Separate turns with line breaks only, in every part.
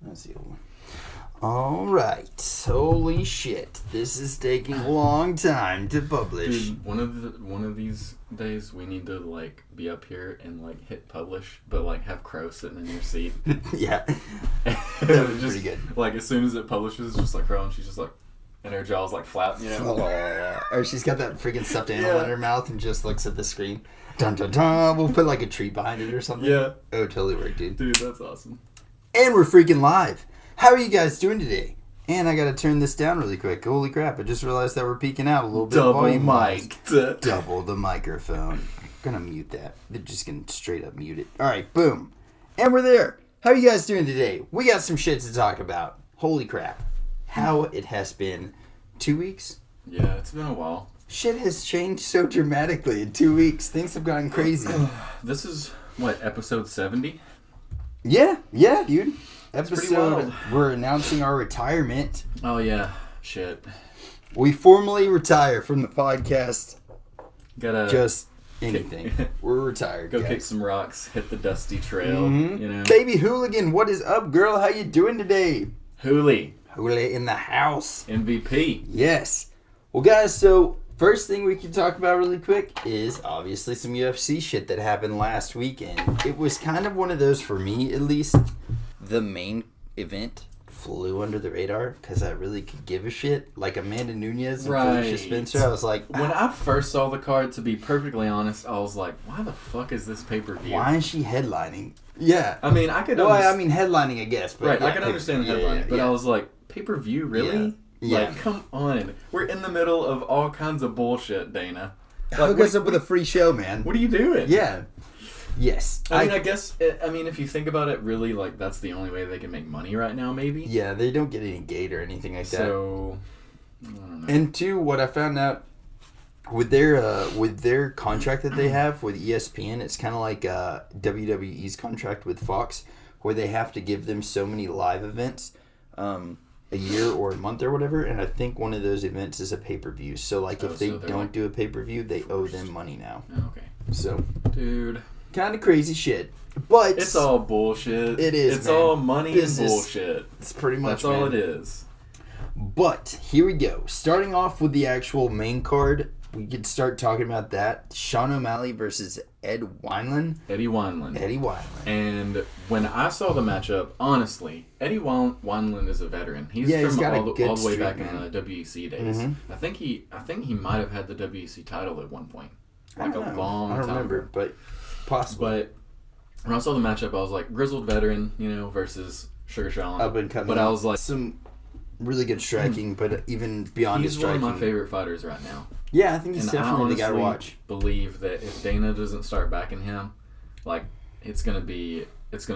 That's the old one. All right. Holy shit. This is taking a long time to publish.
Dude, one of these days we need to like be up here and like hit publish, but like have Crow sitting in your seat.
Yeah. That was
just,
pretty good.
Like as soon as it publishes, just like Crow, and she's just like, and her jaw's like flat, you know.
Or she's got that freaking stuffed animal in her mouth and just looks at the screen. Dun dun dun. We'll put like a tree behind it or something.
Yeah.
Oh, totally work, dude.
Dude, that's awesome.
And we're freaking live. How are you guys doing today? And I gotta turn this down really quick. Holy crap, I just realized that we're peaking out a little bit.
Double mic'd.
Double the microphone. I'm gonna mute that. They're just gonna straight up mute it. Alright, boom. And we're there. How are you guys doing today? We got some shit to talk about. Holy crap. How it has been 2 weeks?
Yeah, it's been a while.
Shit has changed so dramatically in 2 weeks. Things have gotten crazy.
This is, what, episode 70?
Yeah, dude. Episode, we're announcing our retirement.
Oh, yeah. Shit.
We formally retire from the podcast.
Gotta
just anything. We're retired.
Go
guys.
kick some rocks, hit the dusty trail. You know.
Baby Hooligan, what is up, girl? How you doing today?
Hooli
in the house.
MVP.
Yes. Well, guys, so first thing we can talk about really quick is obviously some UFC shit that happened last weekend. It was kind of one of those, for me at least, the main event flew under the radar because I really could give a shit. Like Amanda Nunes and Felicia Spencer, I was like...
When I first saw the card, to be perfectly honest, I was like, why the fuck is this pay-per-view?
Why is she headlining? Yeah.
I mean, I could...
headlining, I guess. But
right, I can understand the headlining, but I was like, pay-per-view, really?
Yeah.
Like, come on. We're in the middle of all kinds of bullshit, Dana. Like,
hook us up with a free show, man.
What are you doing?
Yeah. Yes.
I guess, if you think about it, really, like, that's the only way they can make money right now, maybe.
Yeah, they don't get any gate or anything like that.
So, I don't know.
And two, what I found out with their contract that they have with ESPN, it's kind of like WWE's contract with Fox, where they have to give them so many live events a year or a month or whatever, and I think one of those events is a pay-per-view. So, like, if they don't do a pay-per-view, they owe them money now.
Okay.
So,
dude...
kind of crazy shit, but
it's all bullshit.
It is.
It's all money and bullshit.
It's pretty much.
That's all it is.
But here we go. Starting off with the actual main card, we could start talking about that. Sean O'Malley versus Eddie Wineland. And
when I saw the matchup, honestly, Eddie Wineland is a veteran. He's from all the way back in the WEC days.
Mm-hmm.
I think he might have had the WEC title at one point, like a long time.
I don't remember,
ago.
but possibly.
But when I saw the matchup, I was like, grizzled veteran, versus Sugar Sean.
Up and coming.
But I was like,
some really good striking, but even beyond his striking,
he's one of my favorite fighters right now.
Yeah, I think he's definitely the guy to watch.
Believe that if Dana doesn't start backing him, like it's gonna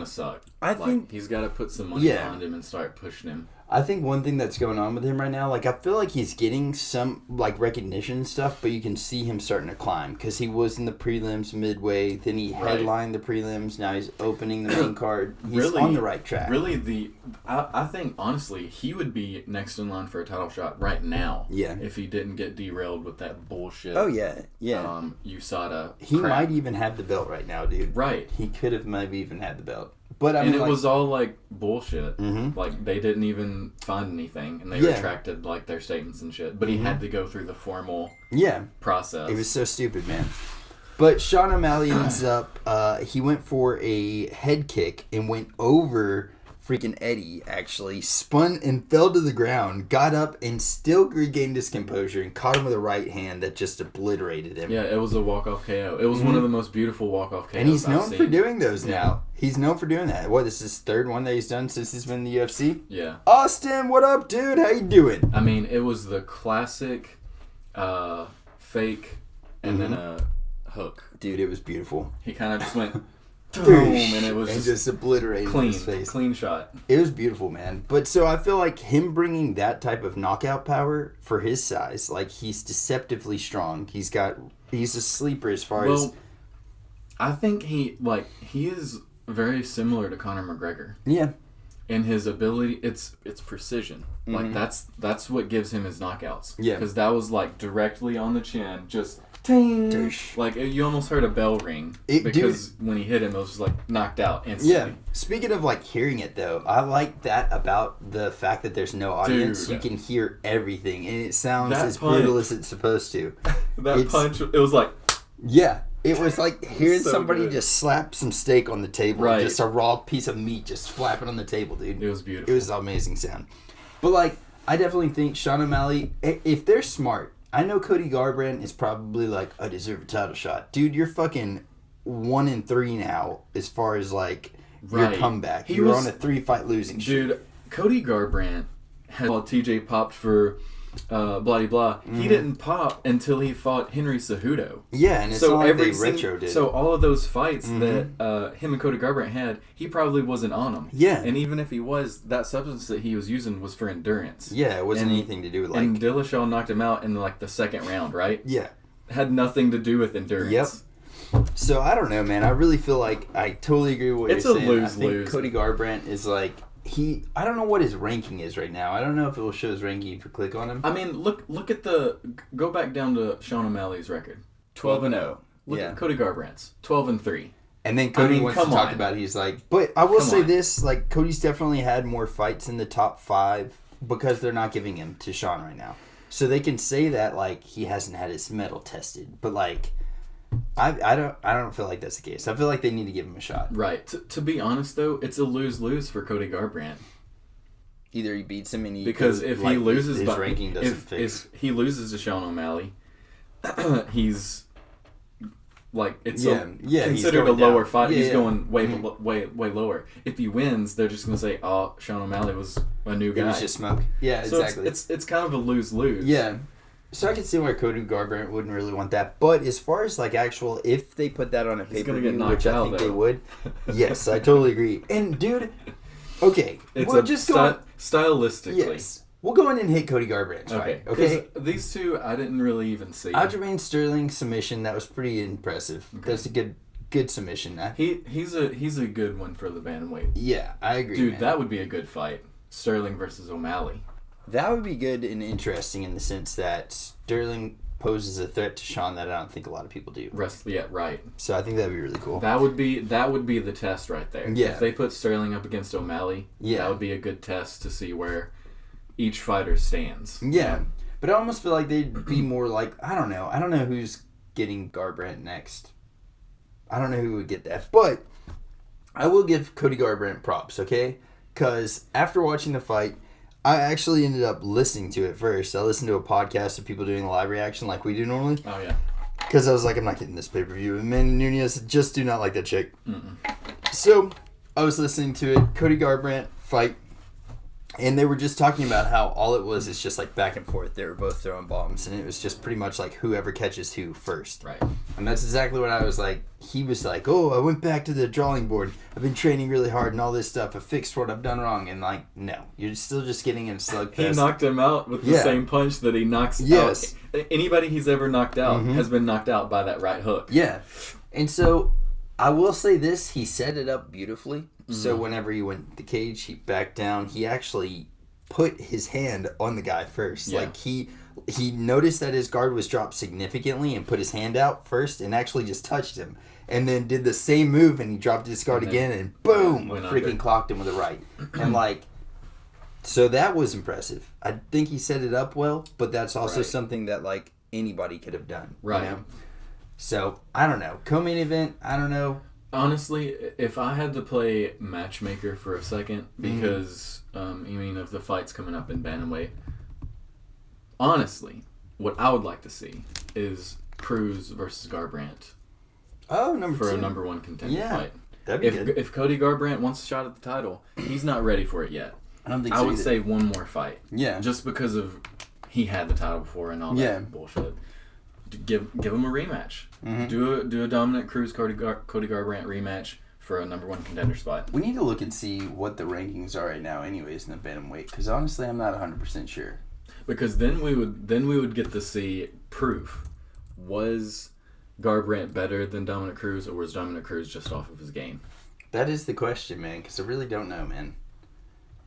suck.
I think
he's got to put some money behind him and start pushing him.
I think one thing that's going on with him right now, like I feel like he's getting some like recognition and stuff, but you can see him starting to climb because he was in the prelims midway, then he headlined the prelims, now he's opening the main card. He's on the right track.
Really, I think honestly he would be next in line for a title shot right now.
Yeah.
If he didn't get derailed with that bullshit.
Oh yeah.
USADA.
He might even have the belt right now, dude.
Right.
He could have maybe even had the belt. But I
mean,
it
was all like bullshit.
Mm-hmm.
Like they didn't even find anything, and they retracted like their statements and shit. But he had to go through the formal process.
It was so stupid, man. But Sean O'Malley ends up. He went for a head kick and went over freaking Eddie. Actually, spun and fell to the ground. Got up and still regained his composure and caught him with a right hand that just obliterated him.
Yeah, it was a walk-off KO. It was one of the most beautiful walk-off KOs
and he's known for doing those now. He's known for doing that. What, this is his third one that he's done since he's been in the UFC?
Yeah.
Austin, what up, dude? How you doing?
I mean, it was the classic fake and then a hook.
Dude, it was beautiful.
He kind of just went boom, and it was
just obliterated his face.
Clean shot.
It was beautiful, man. But so I feel like him bringing that type of knockout power for his size, like he's deceptively strong. He's a sleeper as far as.
I think he is very similar to Conor McGregor.
Yeah.
And his ability, it's precision.
Mm-hmm.
Like that's what gives him his knockouts.
Yeah.
Because that was like directly on the chin, just ting. Like, you almost heard a bell ring. When he hit him, it was just like knocked out instantly.
Yeah. Speaking of like hearing it though, I like that about the fact that there's no audience. You can hear everything, and it sounds as brutal as it's supposed to.
Punch, it was like...
Yeah. It was like hearing somebody just slap some steak on the table.
Right.
Just a raw piece of meat just flapping on the table, dude.
It was beautiful.
It was an amazing sound. But, like, I definitely think Sean O'Malley, if they're smart, I know Cody Garbrandt is probably like, I deserve a title shot. Dude, you're fucking 1-3 now as far as, like, your comeback. You were on a 3-fight losing streak.
Dude, Cody Garbrandt had TJ popped for... blah blah blah. He didn't pop until he fought Henry Cejudo.
Yeah, and it's not like they retro did.
So all of those fights that him and Cody Garbrandt had, he probably wasn't on them.
Yeah,
and even if he was, that substance that he was using was for endurance.
Yeah, it wasn't anything to do with like.
And Dillashaw knocked him out in like the second round, right?
Yeah,
had nothing to do with endurance.
Yep. So I don't know, man. I really feel like I totally agree with what you're saying.
It's a lose-lose.
Cody Garbrandt is like. I don't know what his ranking is right now. I don't know if it will show his ranking if you click on him.
I mean, look at go back down to Sean O'Malley's record. 12-0. Look at Cody Garbrandt's 12-3.
And then Cody wants to talk about he's like, but I will say this, like Cody's definitely had more fights in the top 5 because they're not giving him to Sean right now. So they can say that like he hasn't had his mettle tested, but like I don't feel like that's the case. I feel like they need to give him a shot.
Right. To be honest, though, it's a lose-lose for Cody Garbrandt.
Either he beats him and he
because if he loses,
his ranking doesn't fix.
If he loses to Sean O'Malley, he's like considered a lower fight. He's going way lower. If he wins, they're just gonna say, "Oh, Sean O'Malley was a new guy."
It was just smoke. Yeah,
so
exactly.
It's kind of a lose-lose.
Yeah. So I can see why Cody Garbrandt wouldn't really want that. But as far as like actual, if they put that on a pay-per-view, which I think they would, yes, I totally agree. And dude, okay,
we'll just go stylistically. Yes,
we'll go in and hit Cody Garbrandt's fight. Okay,
these two I didn't really even see.
Aljamain Sterling submission, that was pretty impressive. Okay. That's a good submission.
He's a good one for the bantamweight.
Yeah, I agree.
Dude, that would be a good fight. Sterling versus O'Malley.
That would be good and interesting in the sense that Sterling poses a threat to Sean that I don't think a lot of people do.
Yeah, right.
So I think that'd be really cool.
That would be the test right there.
Yeah.
If they put Sterling up against O'Malley, that would be a good test to see where each fighter stands.
Yeah. But I almost feel like they'd be more like, I don't know who's getting Garbrandt next. I don't know who would get that. But I will give Cody Garbrandt props, okay? Because after watching the fight, I actually ended up listening to it first. I listened to a podcast of people doing a live reaction like we do normally.
Oh, yeah.
Because I was like, I'm not getting this pay-per-view. And Amanda Nunes just do not like that chick.
Mm-mm.
So, I was listening to it. Cody Garbrandt fight. And they were just talking about how all it was is just like back and forth. They were both throwing bombs. And it was just pretty much like whoever catches who first.
Right.
And that's exactly what I was like. He was like, oh, I went back to the drawing board. I've been training really hard and all this stuff. I fixed what I've done wrong. And like, no. You're still just getting in a slugfest.
He knocked him out with the same punch that he knocks out. Anybody he's ever knocked out has been knocked out by that right hook.
Yeah. And so, I will say this. He set it up beautifully. So whenever he went the cage, he backed down. He actually put his hand on the guy first.
Yeah.
Like he noticed that his guard was dropped significantly and put his hand out first and actually just touched him. And then did the same move and he dropped his guard again and boom, freaking clocked him with a right. And like, so that was impressive. I think he set it up well, but that's also something that like anybody could have done.
Right.
You know? So I don't know. Co-main event, I don't know.
Honestly, if I had to play matchmaker for a second, because of the fights coming up in bantamweight, honestly, what I would like to see is Cruz versus Garbrandt.
Oh,
for a number 1 contender fight.
That'd be good.
If Cody Garbrandt wants a shot at the title, he's not ready for it yet.
I don't think so
I would
either.
say one more fight.
Yeah.
Just because of he had the title before and all that bullshit. Give him a rematch. Do a dominant Cruz Cody Garbrandt rematch for a number 1 contender spot.
We need to look and see what the rankings are right now, anyways, in the bantamweight. Because honestly, I'm not 100% sure.
Because then we would get to see proof. Was Garbrandt better than Dominic Cruz, or was Dominic Cruz just off of his game?
That is the question, man. Because I really don't know, man.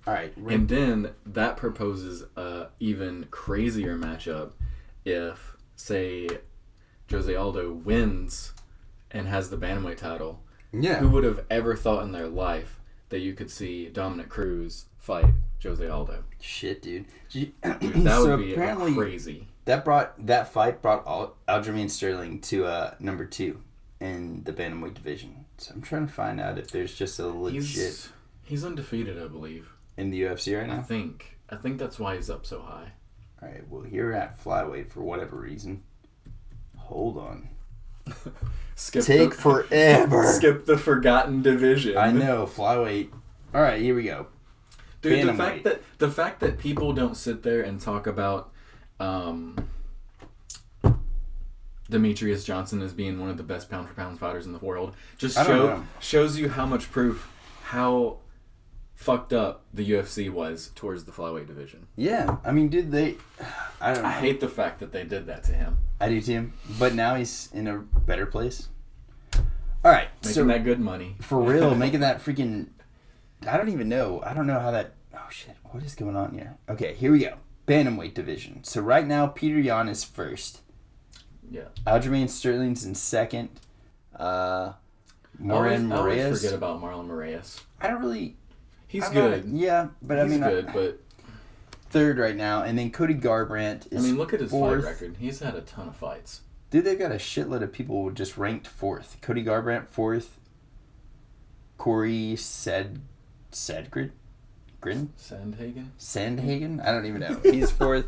All right.
And then that proposes a even crazier matchup if, say, Jose Aldo wins and has the Bantamweight title.
Yeah.
Who would have ever thought in their life that you could see Dominic Cruz fight Jose Aldo?
Shit, dude.
That would be crazy.
That fight brought Aljamain Sterling to number 2 in the Bantamweight Division. So I'm trying to find out if there's just a legit...
He's undefeated, I believe.
In the UFC right now?
I think that's why he's up so high.
Alright, well, here at flyweight for whatever reason. Hold on. Forever.
Skip the forgotten division.
I know, flyweight. Alright, here we go.
Dude, the fact that people don't sit there and talk about Demetrius Johnson as being one of the best pound for pound fighters in the world just shows you how much proof how fucked up the UFC was towards the flyweight division.
Yeah, I mean, dude, I don't know.
I hate the fact that they did that to him.
I do too, but now he's in a better place. All right,
making that good money
for real, making that freaking. I don't know how that. Oh shit! What is going on here? Okay, here we go. Bantamweight division. So right now, Peter Yan is first.
Yeah.
Aljamain Sterling's in second. Marlon Moraes.
I always forget about Marlon Moraes.
I don't really.
He's good.
Yeah, but
he's good, but
third right now, and then Cody Garbrandt is.
Look at his
fourth.
fight record. He's had a ton of fights.
Dude, they've got a shitload of people just ranked fourth. Cody Garbrandt fourth. Corey Sandhagen? I don't even know. He's fourth.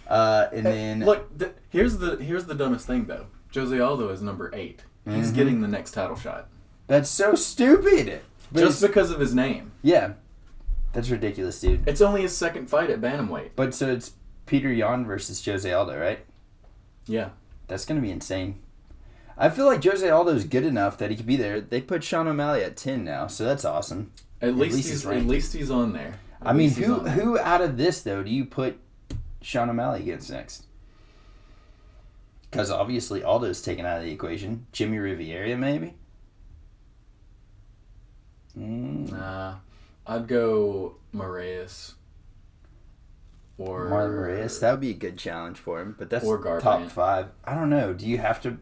And then
look, here's the dumbest thing though. Jose Aldo is number 8. He's getting the next title shot.
That's so stupid.
Just because of his name.
Yeah. That's ridiculous, dude.
It's only his second fight at Bantamweight.
But so it's Peter Yan versus Jose Aldo, right?
Yeah.
That's going to be insane. I feel like Jose Aldo's good enough that he could be there. They put Sean O'Malley at 10 now, so that's awesome.
At least he's on there.
Who out of this, though, do you put Sean O'Malley against next? Because obviously Aldo's taken out of the equation. Jimmy Riviera, maybe?
Nah. I'd go Moraes. Or
Marlon Moraes. That would be a good challenge for him, but that's
top
5. I don't know. Do you have to...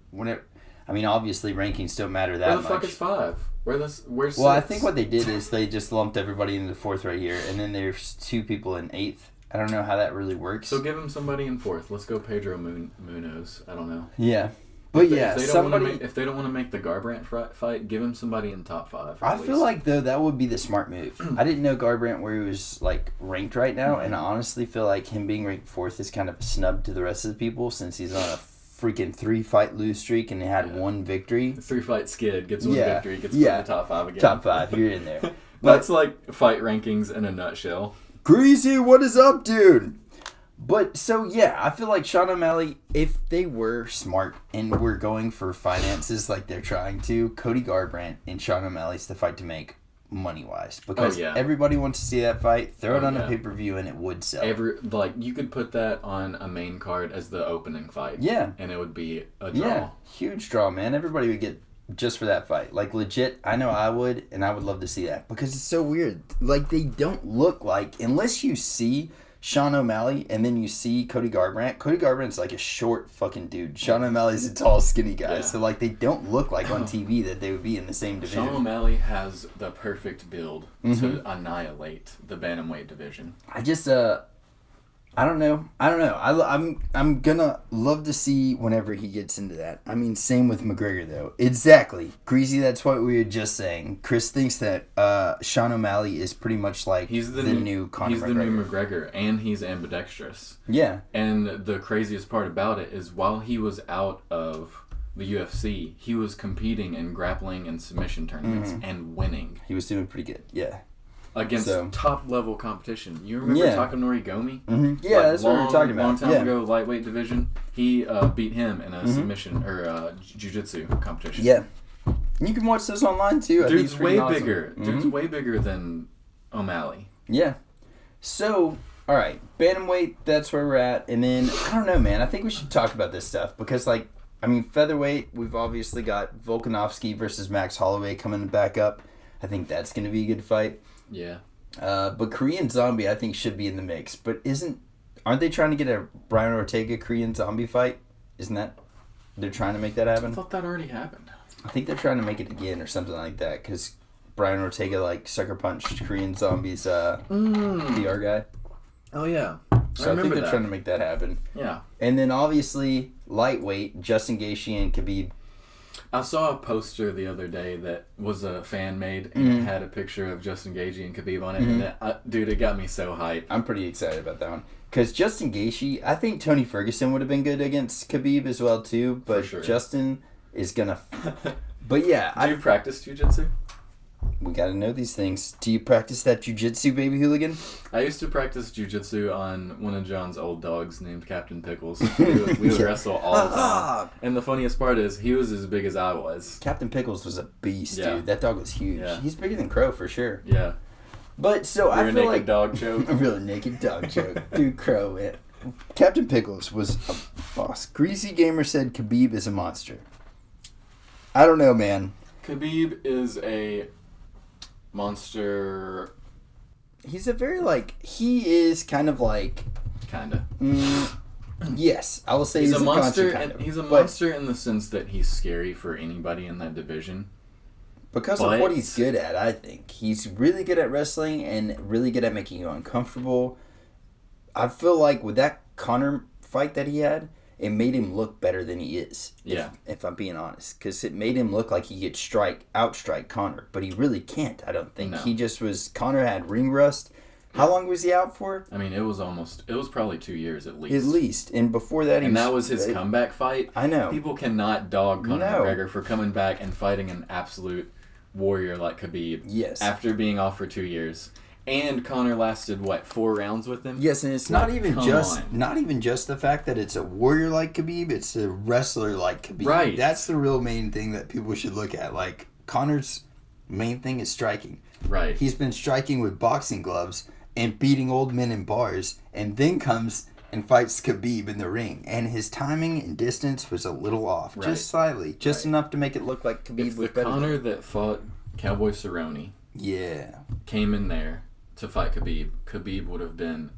obviously rankings don't matter that much.
Where the fuck is 5? Where's 6?
Well, I think what they did is they just lumped everybody into 4th right here, and then there's 2 people in 8th. I don't know how that really works.
So give him somebody in 4th. Let's go Pedro Munoz. I don't know.
Yeah. But
if they don't want to make the Garbrandt fight, give him somebody in top 5.
I feel like, though, that would be the smart move. I didn't know Garbrandt where he was, ranked right now, and I honestly feel like him being ranked 4th is kind of a snub to the rest of the people since he's on a freaking 3-fight lose streak and he had 1 victory.
3-fight skid, gets 1 victory, gets put in the top 5 again.
Top 5, you're in there.
That's like fight rankings in a nutshell.
Greasy, what is up, dude? But, so, yeah, I feel like Sean O'Malley, if they were smart and were going for finances like they're trying to, Cody Garbrandt and Sean O'Malley's the fight to make money-wise. Because everybody wants to see that fight, throw it on a pay-per-view, and it would sell.
You could put that on a main card as the opening fight.
Yeah.
And it would be a draw.
Yeah, huge draw, man. Everybody would get just for that fight. Legit, I know I would, and I would love to see that. Because it's so weird. They don't look like, unless you see Sean O'Malley, and then you see Cody Garbrandt. Cody Garbrandt's a short fucking dude. Sean O'Malley's a tall, skinny guy. Yeah. So, they don't look like on TV that they would be in the same division.
Sean O'Malley has the perfect build to annihilate the Bantamweight division.
I just, I don't know. I'm gonna love to see whenever he gets into that. Same with McGregor though. Exactly, Greasy. That's what we were just saying. Chris thinks that Sean O'Malley is pretty much he's the new Conor McGregor.
He's the new McGregor, and he's ambidextrous.
Yeah.
And the craziest part about it is while he was out of the UFC, he was competing in grappling and submission tournaments and winning.
He was doing pretty good. Yeah.
Against top level competition. You remember Takanori Gomi?
Mm-hmm. Yeah, that's what we were talking about.
Long time ago, lightweight division. He beat him in a submission or jiu-jitsu competition.
Yeah. You can watch this online too.
Dude's way bigger. Dude's way bigger than O'Malley.
Yeah. So, all right, bantamweight. That's where we're at. And then I don't know, man. I think we should talk about this stuff because, featherweight. We've obviously got Volkanovski versus Max Holloway coming back up. I think that's going to be a good fight.
Yeah.
But Korean Zombie, I think, should be in the mix. But aren't they trying to get a Brian Ortega Korean Zombie fight? Isn't that? They're trying to make that happen.
I thought that already happened.
I think they're trying to make it again or something like that because Brian Ortega like sucker punched Korean Zombie's PR guy.
Oh yeah.
So I think they're trying to make that happen.
Yeah.
And then obviously lightweight, Justin Gaethje and Khabib.
I saw a poster the other day that was a fan made and it had a picture of Justin Gaethje and Khabib on it, and it got me so hyped.
I'm pretty excited about that one because Justin Gaethje, I think Tony Ferguson would have been good against Khabib as well too, but sure. Justin is gonna. But yeah,
do you practice jiu-jitsu?
We gotta know these things. Do you practice that jiu-jitsu, baby hooligan?
I used to practice jiu-jitsu on one of John's old dogs named Captain Pickles. We would wrestle all the time. And the funniest part is, he was as big as I was.
Captain Pickles was a beast, dude. That dog was huge. Yeah. He's bigger than Crow, for sure.
Yeah.
But, so I feel like...
naked dog joke.
A real naked dog joke. Dude, Crow, man. Captain Pickles was a boss. Greasy Gamer said Khabib is a monster. I don't know, man.
Khabib is a... monster.
He's a very he is kind of like yes, I will say he's a monster.
He's a monster in the sense that he's scary for anybody in that division
because of what he's good at. I think he's really good at wrestling and really good at making you uncomfortable. I feel like with that Conor fight that he had, it made him look better than he is.
Yeah.
If I'm being honest. Because it made him look like he could outstrike Conor. But he really can't, I don't think. No. He just was... Conor had ring rust. How long was he out for?
I mean, it was probably 2 years at least.
At least. And before that,
that was his comeback fight.
I know.
People cannot dog Conor McGregor for coming back and fighting an absolute warrior like Khabib.
Yes.
After being off for 2 years. And Conor lasted 4 rounds with him?
Yes, and it's not even just the fact that it's a warrior like Khabib, it's a wrestler like Khabib.
Right.
That's the real main thing that people should look at. Like, Conor's main thing is striking.
Right.
He's been striking with boxing gloves and beating old men in bars, and then comes and fights Khabib in the ring. And his timing and distance was a little off. Right. Just slightly. Just enough to make it look like Khabib was better.
If Conor that fought Cowboy Cerrone came in there to fight Khabib would have been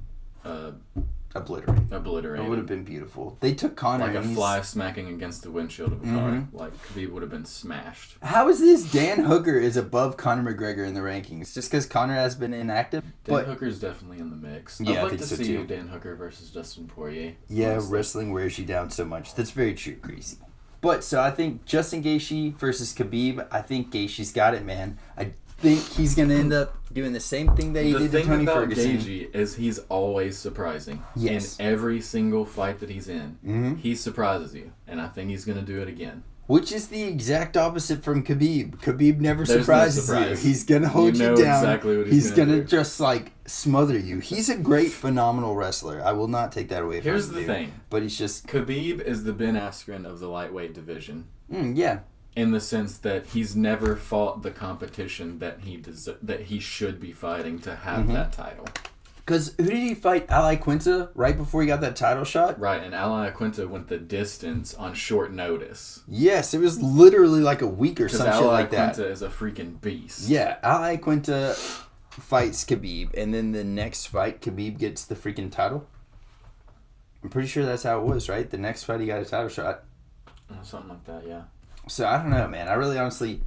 obliterated.
It
would have been beautiful. They took Conor
like a fly smacking against the windshield of a car. Like Khabib would have been smashed.
How is this Dan Hooker is above Conor McGregor in the rankings? Just because Conor has been inactive?
Dan Hooker's definitely in the mix.
Yeah,
I'd like to see Dan Hooker versus Dustin Poirier.
Yeah, honestly. Wrestling wears you down so much. That's very true, Greasy. But so I think Justin Gaethje versus Khabib. I think Gaethje's got it, man. I think he's going to end up doing the same thing that he did to Tony Ferguson.
The thing about Gaethje is he's always surprising.
Yes.
In every single fight that he's in, he surprises you. And I think he's going to do it again.
Which is the exact opposite from Khabib. Khabib never surprises you. He's going to hold you down.
Exactly what
he's going to just smother you. He's a great, phenomenal wrestler. I will not take that away from him.
Here's the thing.
But he's just...
Khabib is the Ben Askren of the lightweight division.
Yeah.
In the sense that he's never fought the competition that he should be fighting to have that title.
Because who did he fight? Ali Quinta right before he got that title shot?
Right, and Ali Quinta went the distance on short notice.
Yes, it was literally like a week or some shit like that.
Ali Quinta is a freaking beast.
Yeah, Ali Quinta fights Khabib, and then the next fight, Khabib gets the freaking title. I'm pretty sure that's how it was, right? The next fight, he got a title shot.
Something like that, yeah.
So, I don't know, man. I really honestly...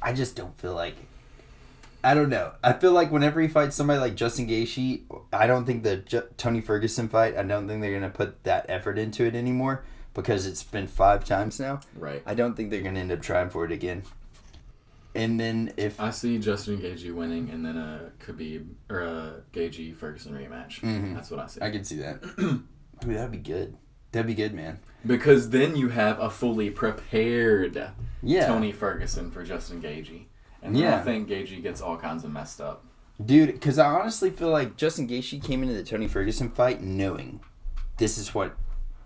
I just don't feel like... I don't know. I feel like whenever he fights somebody like Justin Gaethje, I don't think the Tony Ferguson fight, I don't think they're going to put that effort into it anymore because it's been 5 times now.
Right.
I don't think they're going to end up trying for it again. And then if...
I see Justin Gaethje winning and then a Khabib or a Gaethje Ferguson rematch. That's what I see.
I can see that. Ooh, that'd be good. That'd be good, man.
Because then you have a fully prepared Tony Ferguson for Justin Gaethje. And then I think Gaethje gets all kinds of messed up.
Dude, because I honestly feel like Justin Gaethje came into the Tony Ferguson fight knowing this is what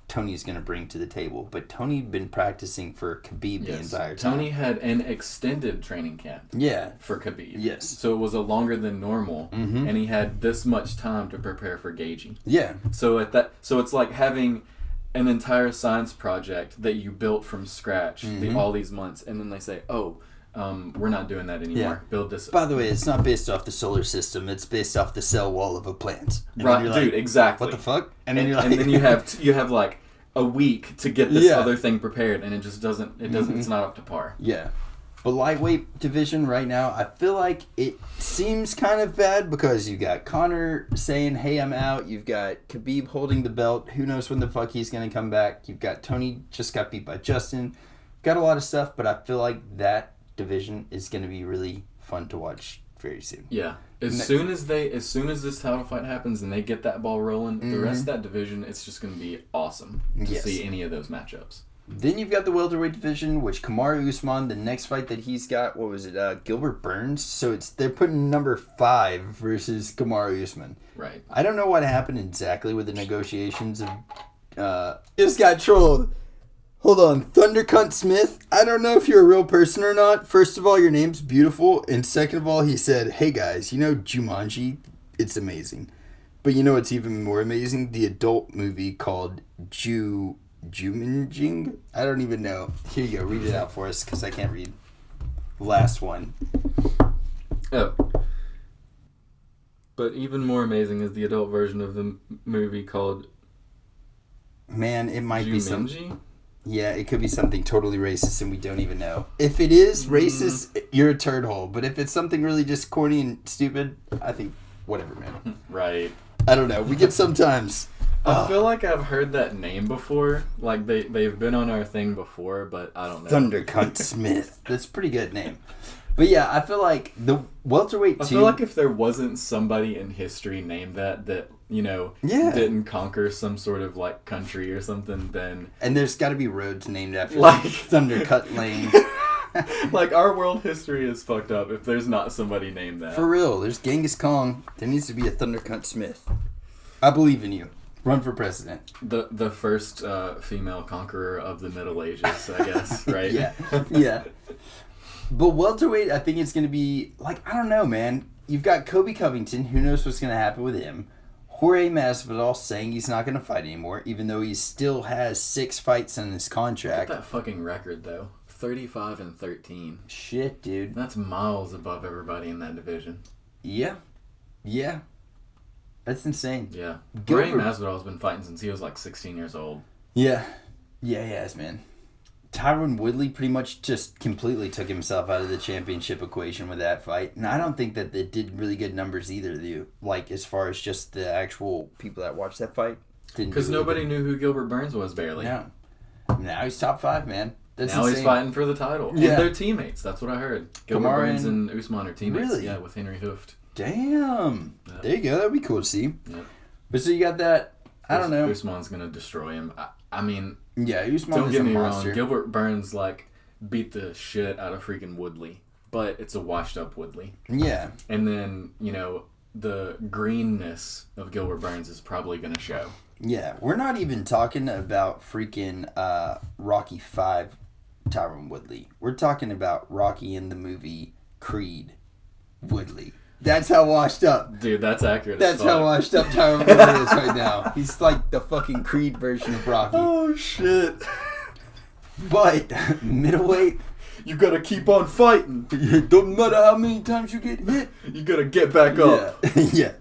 Tony's going to bring to the table. But Tony been practicing for Khabib the entire time.
Tony had an extended training camp for Khabib.
Yes.
So it was a longer than normal, and he had this much time to prepare for Gaethje.
Yeah.
So it's like having an entire science project that you built from scratch all these months, and then they say, we're not doing that anymore. Yeah. Build this.
By the way, it's not based off the solar system. It's based off the cell wall of a plant.
And right, dude. Exactly.
What the fuck?
And then you have like a week to get this other thing prepared, and it just doesn't. It's not up to par.
Yeah. But lightweight division right now, I feel like it seems kind of bad because you got Conor saying, hey, I'm out. You've got Khabib holding the belt. Who knows when the fuck he's going to come back. You've got Tony just got beat by Justin. Got a lot of stuff, but I feel like that division is going to be really fun to watch very soon.
Yeah. As soon as this title fight happens and they get that ball rolling, the rest of that division, it's just going to be awesome to see any of those matchups.
Then you've got the welterweight division, which Kamaru Usman, the next fight that he's got, what was it, Gilbert Burns? So they're putting number 5 versus Kamaru Usman.
Right.
I don't know what happened exactly with the negotiations of... just got trolled. Hold on, Thundercunt Smith, I don't know if you're a real person or not. First of all, your name's beautiful. And second of all, he said, hey guys, you know Jumanji? It's amazing. But you know what's even more amazing? The adult movie called Jumanjing? I don't even know. Here you go. Read it out for us because I can't read. Last one.
Oh. But even more amazing is the adult version of the movie called...
Man, it might be
Jumanji?
Yeah, it could be something totally racist and we don't even know. If it is racist, you're a turd hole. But if it's something really just corny and stupid, I think, whatever, man.
Right.
I don't know. We get sometimes...
I feel like I've heard that name before. Like, they've been on our thing before, but I don't know.
Thundercunt Smith. That's a pretty good name. But yeah, I feel like the welterweight
I feel like if there wasn't somebody in history named that, you know, didn't conquer some sort of, like, country or something, then...
And there's got to be roads named after
like
Thundercut Lane.
Like, our world history is fucked up if there's not somebody named that.
For real. There's Genghis Khan. There needs to be a Thundercunt Smith. I believe in you. Run for president.
The first female conqueror of the Middle Ages, I guess, right?
Yeah. But welterweight, I think it's going to be, like, I don't know, man. You've got Kobe Covington. Who knows what's going to happen with him? Jorge Masvidal saying he's not going to fight anymore, even though he still has 6 fights on his contract.
Look at that fucking record, though. 35-13.
Shit, dude.
That's miles above everybody in that division.
Yeah. That's insane.
Yeah. Jorge Masvidal's been fighting since he was like 16 years old.
Yeah, he has, man. Tyron Woodley pretty much just completely took himself out of the championship equation with that fight. And I don't think that they did really good numbers either, like, as far as just the actual people that watched that fight.
Because nobody knew who Gilbert Burns was, barely.
No. Now he's top 5, man. That's
now
insane.
He's fighting for the title.
Yeah.
And they're teammates. That's what I heard. Gilbert Burns and Usman are teammates.
Really?
Yeah, with Henry Hooft.
Damn.
Yep.
There you go. That'd be cool to see.
Yep.
But so you got that. I don't know.
Usman's going to destroy him. I mean...
Yeah, Usman
don't
is
get
a
me
monster.
wrong. Gilbert Burns, like, beat the shit out of freaking Woodley. But it's a washed-up Woodley.
Yeah.
And then, you know, the greenness of Gilbert Burns is probably going to show.
Yeah. We're not even talking about freaking Rocky 5 Tyron Woodley. We're talking about Rocky in the movie Creed Woodley. That's how washed up.
Dude, that's accurate.
That's how washed up Tyron Woodley is right now. He's like the fucking Creed version of Rocky.
Oh, shit.
But, middleweight...
You gotta keep on fighting.
It don't matter how many times you get hit.
You gotta get back up.
Yeah.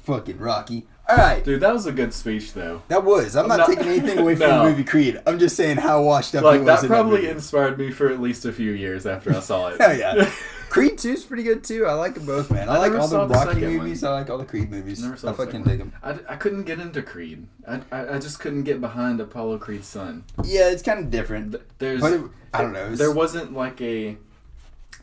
Fucking Rocky. Alright.
Dude, that was a good speech, though.
That was. I'm not taking anything away from the movie Creed. I'm just saying how washed up he was
that
in
probably
that movie.
inspired me for at least a few years after I saw it.
Hell yeah. Creed 2 is pretty good too. I like them both, man. I like all the Rocky movies. I like all the Creed movies. I fucking dig them.
I couldn't get into Creed. I just couldn't get behind Apollo Creed's son.
Yeah, it's kind of different. I don't know.
There wasn't like a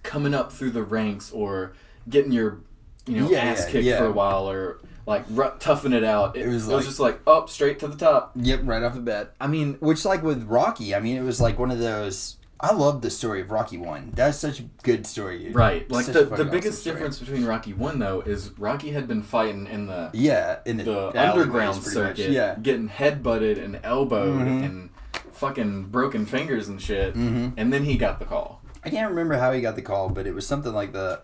coming up through the ranks or getting your ass kicked for a while or like toughing it out. It was just like up straight to the top.
Yep, right off the bat.
I mean,
which like with Rocky, I mean, it was like one of those. I love the story of Rocky 1. That's such a good story.
Right. Like the biggest difference between Rocky 1 though is Rocky had been fighting in the underground circuit, getting headbutted and elbowed and fucking broken fingers and shit, and then he got the call.
I can't remember how he got the call, but it was something like I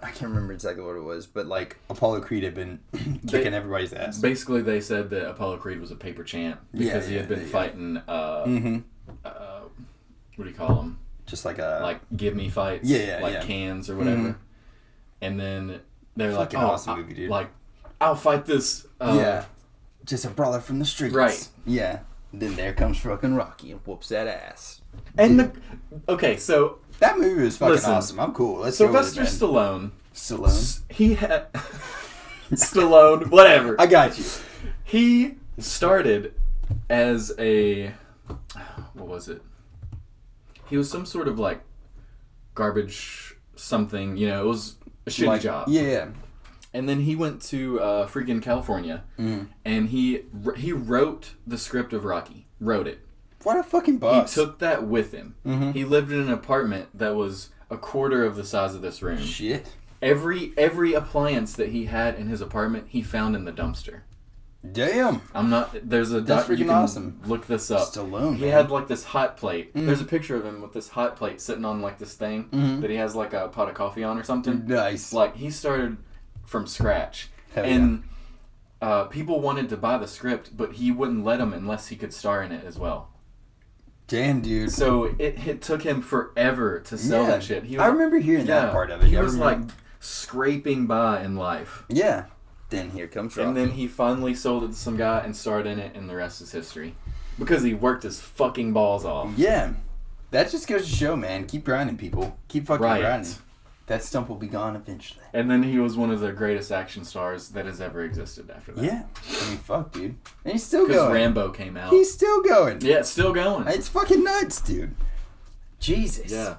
can't remember exactly what it was, but like Apollo Creed had been kicking everybody's ass.
Basically, they said that Apollo Creed was a paper champ because he had been fighting what do you call them?
Just
give me fights, cans or whatever. And then they're like,
awesome movie, dude.
Like, I'll fight this.
Just a brawler from the streets.
Right.
Yeah. Then there comes fucking Rocky and whoops that ass.
And so
that movie was fucking awesome. I'm cool. Let's
Sylvester Stallone. He had Stallone, whatever.
I got you.
He started as a what was it? He was some sort of like garbage something. You know, it was a shitty job.
Yeah.
And then he went to freaking California, and he wrote the script of Rocky. Wrote it.
What a fucking boss.
He took that with him. Mm-hmm. He lived in an apartment that was a quarter of the size of this room.
Shit.
Every appliance that he had in his apartment, he found in the dumpster.
Damn.
There's a
That's freaking awesome.
Look this up.
Stallone,
he had like this hot plate. There's a picture of him with this hot plate sitting on like this thing that he has like a pot of coffee on or something.
Nice.
Like he started from scratch.
Hell
and people wanted to buy the script, but he wouldn't let them unless he could star in it as well.
Damn, dude.
So it took him forever to sell that shit.
I remember hearing that part of it.
He was like scraping by in life.
Yeah. Then here comes Rocky.
And then he finally sold it to some guy and starred in it, and the rest is history. Because he worked his fucking balls off.
Yeah. That just goes to show, man. Keep grinding, people. Keep fucking grinding. That stump will be gone eventually.
And then he was one of the greatest action stars that has ever existed after that.
Yeah. I mean, fuck, dude. And he's still going.
Because Rambo came out.
He's still going.
Yeah, it's still going.
It's fucking nuts, dude. Jesus.
Yeah.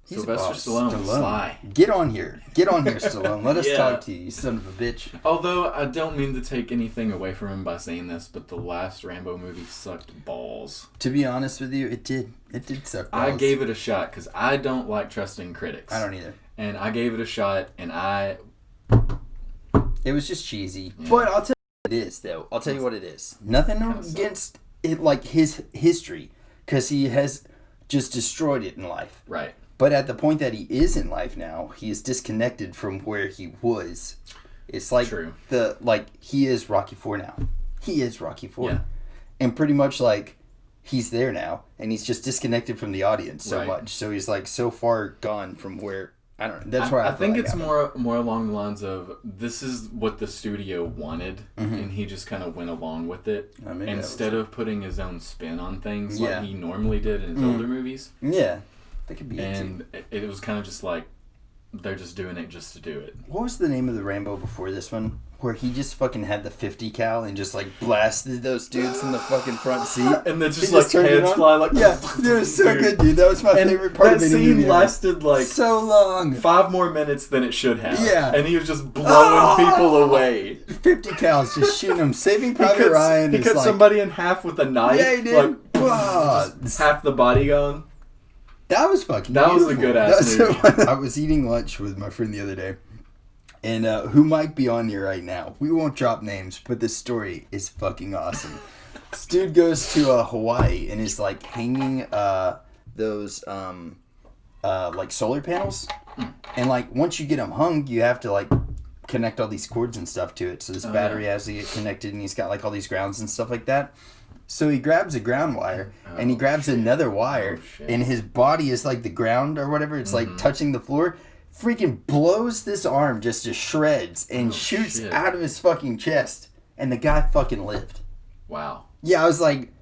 He's
Sylvester Stallone. Sly.
Get on here, Stallone. Let us talk to you son of a bitch.
Although, I don't mean to take anything away from him by saying this, but the last Rambo movie sucked balls.
To be honest with you, it did. It did suck balls.
I gave it a shot, because I don't like trusting critics.
I don't either.
And I gave it a shot, and
It was just cheesy. Yeah. But I'll tell you what it is, though. I'll tell you what it is. Nothing against it, like his history, because he has just destroyed it in life.
Right.
But at the point that he is in life now, he is disconnected from where he was. It's like he is Rocky IV now. He is Rocky IV. Yeah. And pretty much like he's there now, and he's just disconnected from the audience so much. So he's like so far gone from where I don't know. That's where I
think it's more along the lines of this is what the studio wanted, and he just kind of went along with it instead of putting his own spin on things like he normally did in his older movies.
Yeah. That could be
it was kind of just like they're just doing it just to do it.
What was the name of the Rambo before this one? Where he just fucking had the 50 cal and just like blasted those dudes in the fucking front seat.
And then just like heads fly like...
Yeah, dude, it was so good, dude. That was my favorite part of the movie.
That scene lasted like...
so long.
5 more minutes than it should have.
Yeah.
And he was just blowing people away.
50 cals, just shooting them. Saving Private Ryan.
He cut somebody in half with a knife.
Yeah, he did.
Like, half the body gone.
That was fucking
beautiful. Was a good ass movie.
I was eating lunch with my friend the other day, and who might be on here right now. We won't drop names, but this story is fucking awesome. This dude goes to Hawaii and is like hanging those like solar panels, and like once you get them hung, you have to like connect all these cords and stuff to it. So this battery has to get connected, and he's got like all these grounds and stuff like that. So he grabs a ground wire, and he grabs another wire, and his body is like the ground or whatever. It's like touching the floor. Freaking blows this arm just to shreds and shoots out of his fucking chest. And the guy fucking lived.
Wow.
Yeah, I was like,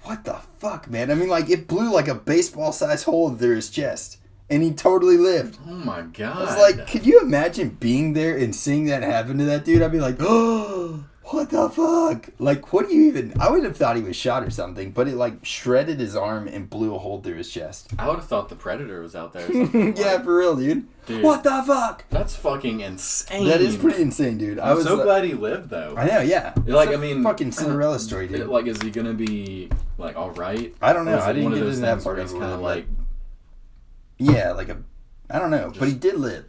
what the fuck, man? I mean, like, it blew like a baseball-sized hole through his chest. And he totally lived.
Oh my god.
I was like, could you imagine being there and seeing that happen to that dude? I'd be like, oh... what the fuck? Like, what do you even... I would have thought he was shot or something, but it, like, shredded his arm and blew a hole through his chest.
I would have thought the Predator was out there or something.
Yeah, for real, dude. What the fuck?
That's fucking insane.
That is pretty insane, dude.
I'm so glad he lived, though.
I know, yeah.
Like, I mean...
fucking Cinderella story, dude.
Like, is he gonna be, like, alright?
I don't know. I didn't get into that part.
He's kind of, like...
Yeah, like a... I don't know. But he did live.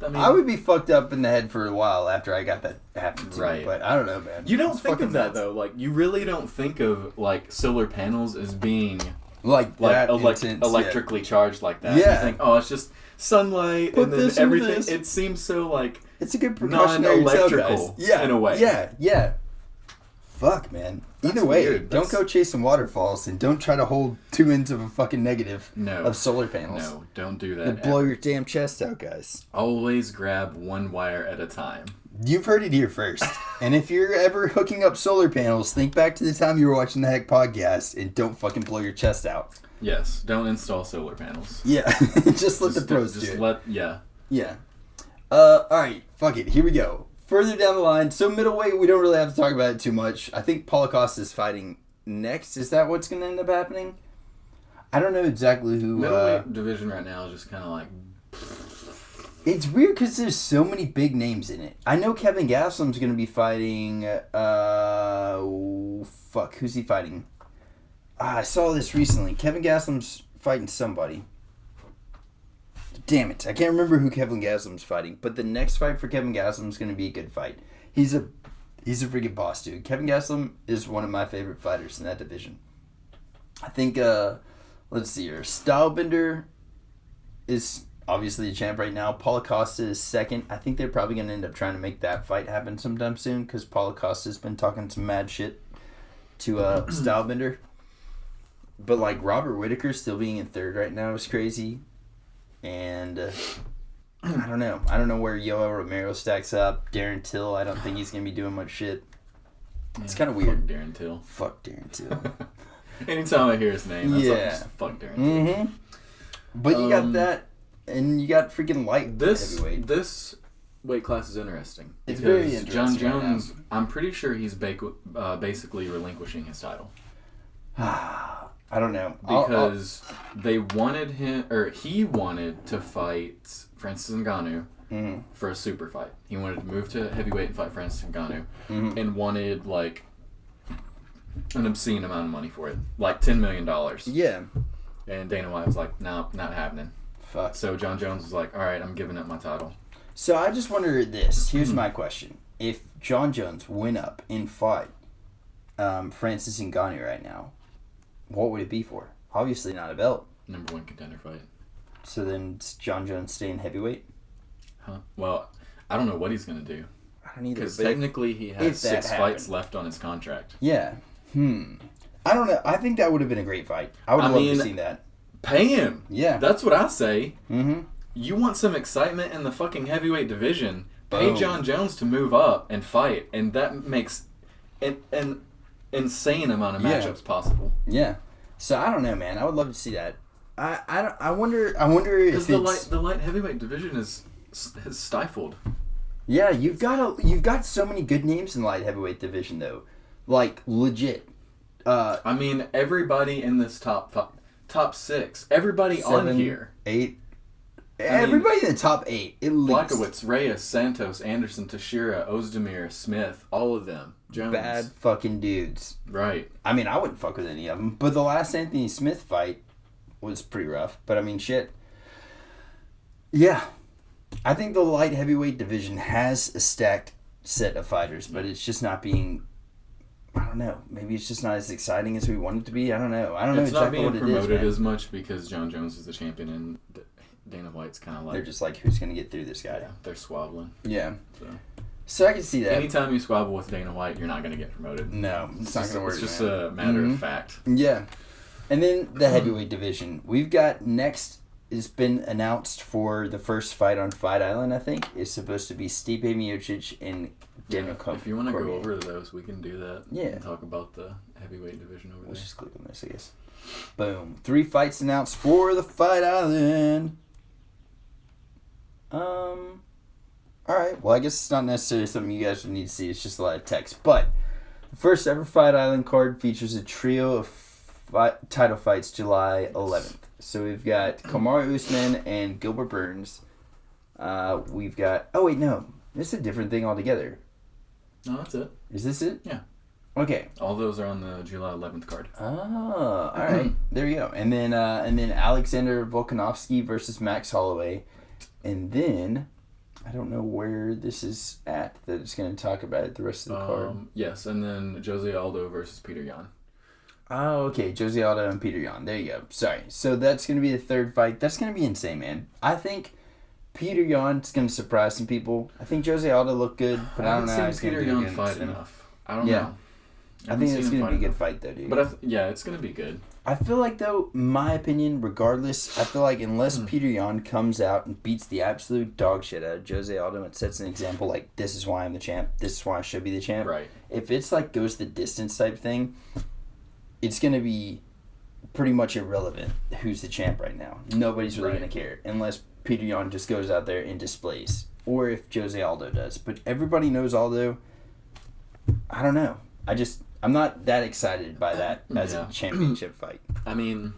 I mean, I would be fucked up in the head for a while after I got that happen to me, but I don't know, man.
You don't think of that, though. Like, you really don't think of, like, solar panels as being... electrically charged like that.
Yeah.
You think, oh, it's just sunlight and then everything. It seems so, like...
It's a good precautionary
non-electrical, in a way.
Yeah. Fuck, man. Either way, don't go chasing waterfalls and don't try to hold 2 ends of a fucking negative of solar panels.
No, don't do that.
You'll blow your damn chest out, guys.
Always grab one wire at a time.
You've heard it here first. And if you're ever hooking up solar panels, think back to the time you were watching the Heck podcast and don't fucking blow your chest out.
Yes, don't install solar panels.
Yeah, just let the pros do it.
Yeah.
Yeah. Alright, fuck it, here we go. Further down the line, so middleweight, we don't really have to talk about it too much. I think Paulo Costa is fighting next. Is that what's going to end up happening? I don't know exactly who...
Middleweight division right now is just kind of like...
It's weird because there's so many big names in it. I know Kevin Gastelum's going to be fighting... who's he fighting? I saw this recently. Kevin Gastelum's fighting somebody. Damn it. I can't remember who Kevin Gastelum's fighting. But the next fight for Kevin Gastelum's going to be a good fight. He's a freaking boss, dude. Kevin Gastelum is one of my favorite fighters in that division. I think, let's see here. Stylebender is... obviously the champ right now. Paulo Costa is second. I think they're probably going to end up trying to make that fight happen sometime soon because Paulo Costa's been talking some mad shit to Stylebender. But like Robert Whittaker still being in third right now is crazy. And I don't know. I don't know where Yoel Romero stacks up. Darren Till, I don't think he's going to be doing much shit. It's kind of weird.
Fuck Darren Till.
Fuck Darren Till.
Anytime I hear his name, that's like, just fuck Darren Till.
Mm-hmm. But you got that. And you got freaking light heavyweight.
This weight class is interesting.
It's very interesting.
John Jones, right, I'm pretty sure he's basically relinquishing his title.
I don't know.
Because they wanted him, or he wanted to fight Francis Ngannou for a super fight. He wanted to move to heavyweight and fight Francis Ngannou and wanted like an obscene amount of money for it. Like $10 million.
Yeah.
And Dana White was like, no, not happening.
Fuck.
So John Jones was like, all right, I'm giving up my title.
So I just wonder this. Here's my question. If John Jones went up and fought Francis Ngannou right now, what would it be for? Obviously not a belt.
Number one contender fight.
So then does John Jones stay in heavyweight?
Huh? Well, I don't know what he's going to do.
I don't either.
Because technically he has 6 fights left on his contract.
Yeah. I don't know. I think that would have been a great fight. I would have loved to see that.
Pay him.
Yeah.
That's what I say. You want some excitement in the fucking heavyweight division, pay John Jones to move up and fight, and that makes an insane amount of matchups possible.
Yeah. So I don't know, man. I would love to see that. I wonder if
the light heavyweight division is stifled.
Yeah, you've got so many good names in the light heavyweight division though. Like legit.
I mean, everybody in this top 6. Everybody 7, on here.
8. Everybody in the top 8. At least.
Blackowitz, Reyes, Santos, Anderson, Teixeira, Ozdemir, Smith, all of them. Jones.
Bad fucking dudes.
Right.
I mean, I wouldn't fuck with any of them. But the last Anthony Smith fight was pretty rough. But I mean, shit. Yeah. I think the light heavyweight division has a stacked set of fighters, but it's just not being... I don't know. Maybe it's just not as exciting as we want it to be. I don't know. I don't know exactly what it is.
It's not being promoted as much because John Jones is the champion and Dana White's kind of like...
They're just like, who's going to get through this guy?
Yeah, they're squabbling.
Yeah. So I can see that.
Anytime you squabble with Dana White, you're not going to get promoted.
No, it's not going to work.
It's just a matter of fact.
Yeah. And then the heavyweight division. We've got next... It's been announced for the first fight on Fight Island, I think. It's supposed to be Stipe Miocic and Daniel Cormier.
If you want to go over those, we can do that.
Yeah.
And talk about the heavyweight division over there.
Let's just click on this, I guess. Boom. 3 fights announced for the Fight Island. Alright. Well, I guess it's not necessarily something you guys would need to see. It's just a lot of text. But the first ever Fight Island card features a trio of title fights July 11th. So we've got Kamaru Usman and Gilbert Burns. We've got... Oh, wait, no. This is a different thing altogether.
No, that's it.
Is this it?
Yeah.
Okay.
All those are on the July 11th card.
Oh, all right. There you go. And then Alexander Volkanovski versus Max Holloway. And then... I don't know where this is at that it's going to talk about it, the rest of the card.
Yes, and then Josie Aldo versus Peter Yan.
Oh, okay. Josie Aldo and Peter Yan. There you go. Sorry. So that's going to be the third fight. That's going to be insane, man. I think Peter Yan's going to surprise some people. I think Josie Aldo looked good, but I don't know how he's going to do against
fight enough. I don't know.
I think it's going to be a good fight, though, dude.
But it's going to be good.
I feel like, though, my opinion, regardless, I feel like unless Peter Yan comes out and beats the absolute dog shit out of Jose Aldo and sets an example like, this is why I'm the champ, this is why I should be the champ.
Right.
If it's like goes the distance type thing, it's going to be pretty much irrelevant who's the champ right now. Nobody's really going to care unless Peter Yan just goes out there and displays. Or if Jose Aldo does. But everybody knows Aldo. I don't know. I'm not that excited by that as a championship fight.
I mean,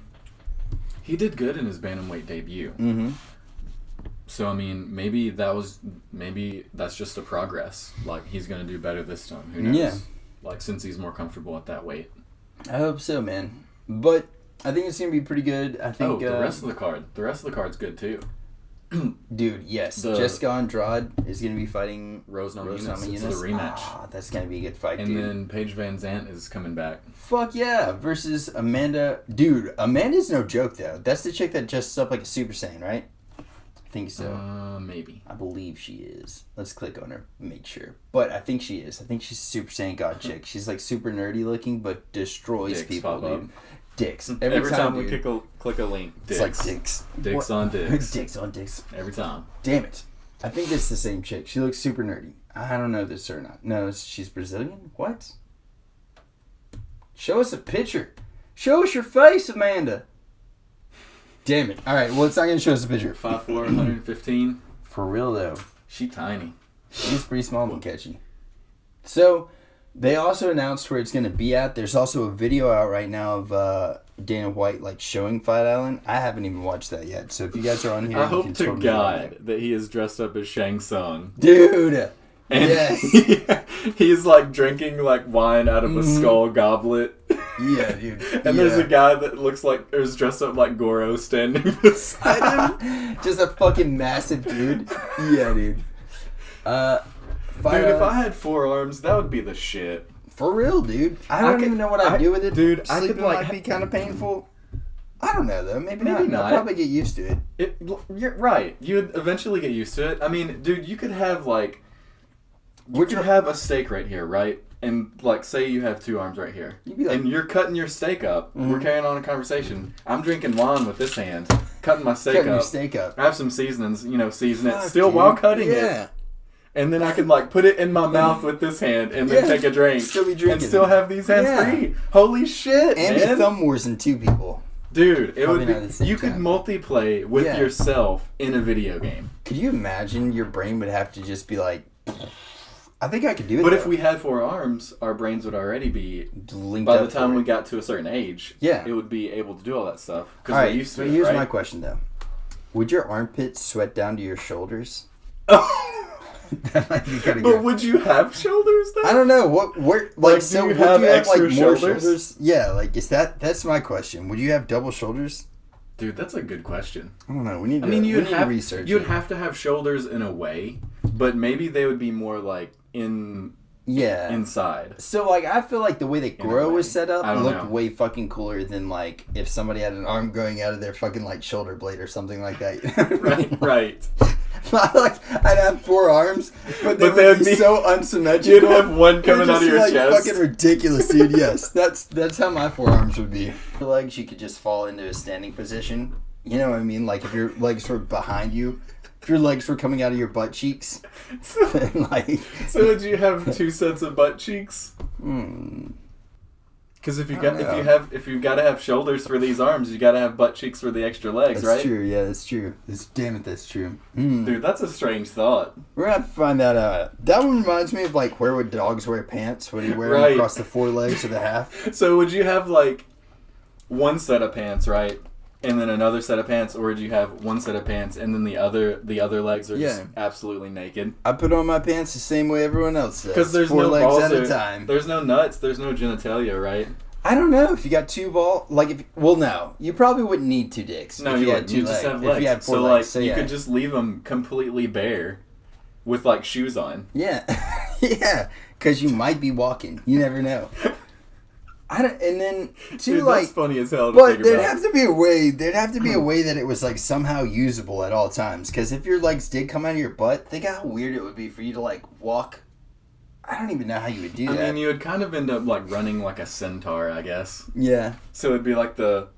he did good in his bantamweight debut.
Mm-hmm.
So, I mean, maybe that's just a progress. Like, he's going to do better this time. Who knows?
Yeah.
Like, since he's more comfortable at that weight.
I hope so, man. But I think it's going to be pretty good. I think.
The rest of the card. The rest of the card's good, too.
Dude, yes. Jessica Andrade is going to be fighting
Rose Namajunas. It's the rematch.
That's going to be a good fight,
and
dude.
And then Paige Van Zandt is coming back.
Fuck yeah. Versus Amanda. Dude, Amanda's no joke, though. That's the chick that dresses up like a Super Saiyan, right? I think so.
Maybe.
I believe she is. Let's click on her, make sure. But I think she is. I think she's a Super Saiyan God chick. She's like super nerdy looking, but destroys people, dude. Dicks.
Every time we click a link, dicks.
It's like dicks.
Dicks on dicks.
Dicks on dicks.
Every time.
Damn it. I think it's the same chick. She looks super nerdy. I don't know this or not. No, she's Brazilian? What? Show us a picture. Show us your face, Amanda. Damn it. Alright, well, it's not going to show us a picture.
5'4", 115.
For real, though.
She tiny.
She's pretty small and catchy. So, they also announced where it's going to be at. There's also a video out right now of Dana White like showing Fight Island. I haven't even watched that yet. So if you guys are on here,
I hope to God that he is dressed up as Shang Tsung.
Dude!
And
yes!
He's like drinking like wine out of a skull goblet.
Yeah, dude.
And there's a guy that looks like is dressed up like Goro standing beside him.
Just a fucking massive dude. Yeah, dude.
Dude, if I had 4 arms, that would be the shit.
For real, dude. I don't even know what I'd do with it.
Dude,
Sleeping
I could like
might be kind of painful. I don't know though. Maybe
not.
I'll probably get used to it.
You're right. You'd eventually get used to it. I mean, dude, you could have like, would you have a steak right here, right? And like, say you have 2 arms right here, and you're cutting your steak up. Mm-hmm. We're carrying on a conversation. I'm drinking wine with this hand, cutting my steak
Your steak up.
I have some seasonings, season it still while cutting it. And then I can like put it in my mouth with this hand and then take a drink.
Still be drinking.
And still have these hands free. Holy shit,
and
man.
be thumb wars in 2 people.
Dude, it would be, you could multiplay with yourself in a video game.
Could you imagine your brain would have to just be like, I think I could do it.
But if we had 4 arms, our brains would already be linked by the time we got to a certain age.
Yeah.
It would be able to do all that stuff.
All right, used to here's my question though. Would your armpits sweat down to your shoulders? That might be kind of
But would you have shoulders then?
I don't know. So
do you have extra
shoulders? Yeah, like that's my question. Would you have double shoulders?
Dude, that's a good question.
I don't know. We need to research.
You'd have to have shoulders in a way, but maybe they would be more like inside.
So like I feel like the way that Goro was set up looked way fucking cooler than like if somebody had an arm growing out of their fucking like shoulder blade or something like that.
Right.
I'd have 4 arms, but they would be so unsymmetrical.
You'd have one coming out of your chest.
Fucking ridiculous, dude. Yes, that's how my 4 arms would be. Your legs, you could just fall into a standing position. You know what I mean? Like if your legs were behind you, if your legs were coming out of your butt cheeks, then like.
So would you have 2 sets of butt cheeks? Because if you've got to have shoulders for these arms, you got to have butt cheeks for the extra legs, right?
That's true. Yeah, that's true. That's true.
Dude, that's a strange thought.
We're gonna have to find that out. That one reminds me of like where would dogs wear pants? Would he wear them across the 4 legs or the half?
So would you have like 1 set of pants, right, and then another set of pants, or would you have 1 set of pants and then the other legs are just absolutely naked? I put on my pants the same way everyone else does. Because there's 4 no legs balls at a time. There's no nuts. There's no genitalia, right?
I don't know if you got 2 balls. No, you probably wouldn't need 2 dicks.
No, you had 2 legs. Just have legs. If you had 4 legs, you could just leave them completely bare, with like shoes on.
Yeah, yeah, because you might be walking. You never know. And then
Dude, that's funny as hell.
But there'd have to be a way. There'd have to be a way that it was like somehow usable at all times. Because if your legs did come out of your butt, think how weird it would be for you to like walk. I don't even know how you would do that.
I mean, you would kind of end up like running like a centaur, I guess.
Yeah.
So it'd be like a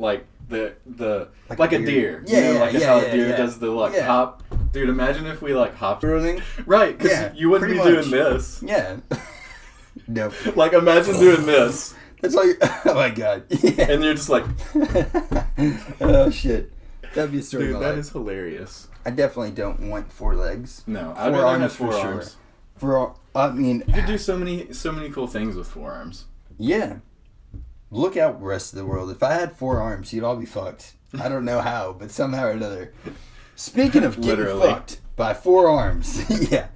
deer.
Yeah,
how a deer does the hop. Dude, imagine if we like hopped
running.
Right, because you wouldn't be doing this.
Yeah. Nope.
Like imagine doing this.
That's all. Oh my god. Yeah.
And you're just like.
Oh shit. That'd be a story.
Dude, that is hilarious.
I definitely don't want 4 legs.
No, I'd rather have 4 arms.
I mean,
you could do so many cool things with 4 arms.
Yeah. Look out, rest of the world. If I had 4 arms, you'd all be fucked. I don't know how, but somehow or another. Speaking of getting fucked by 4 arms, yeah.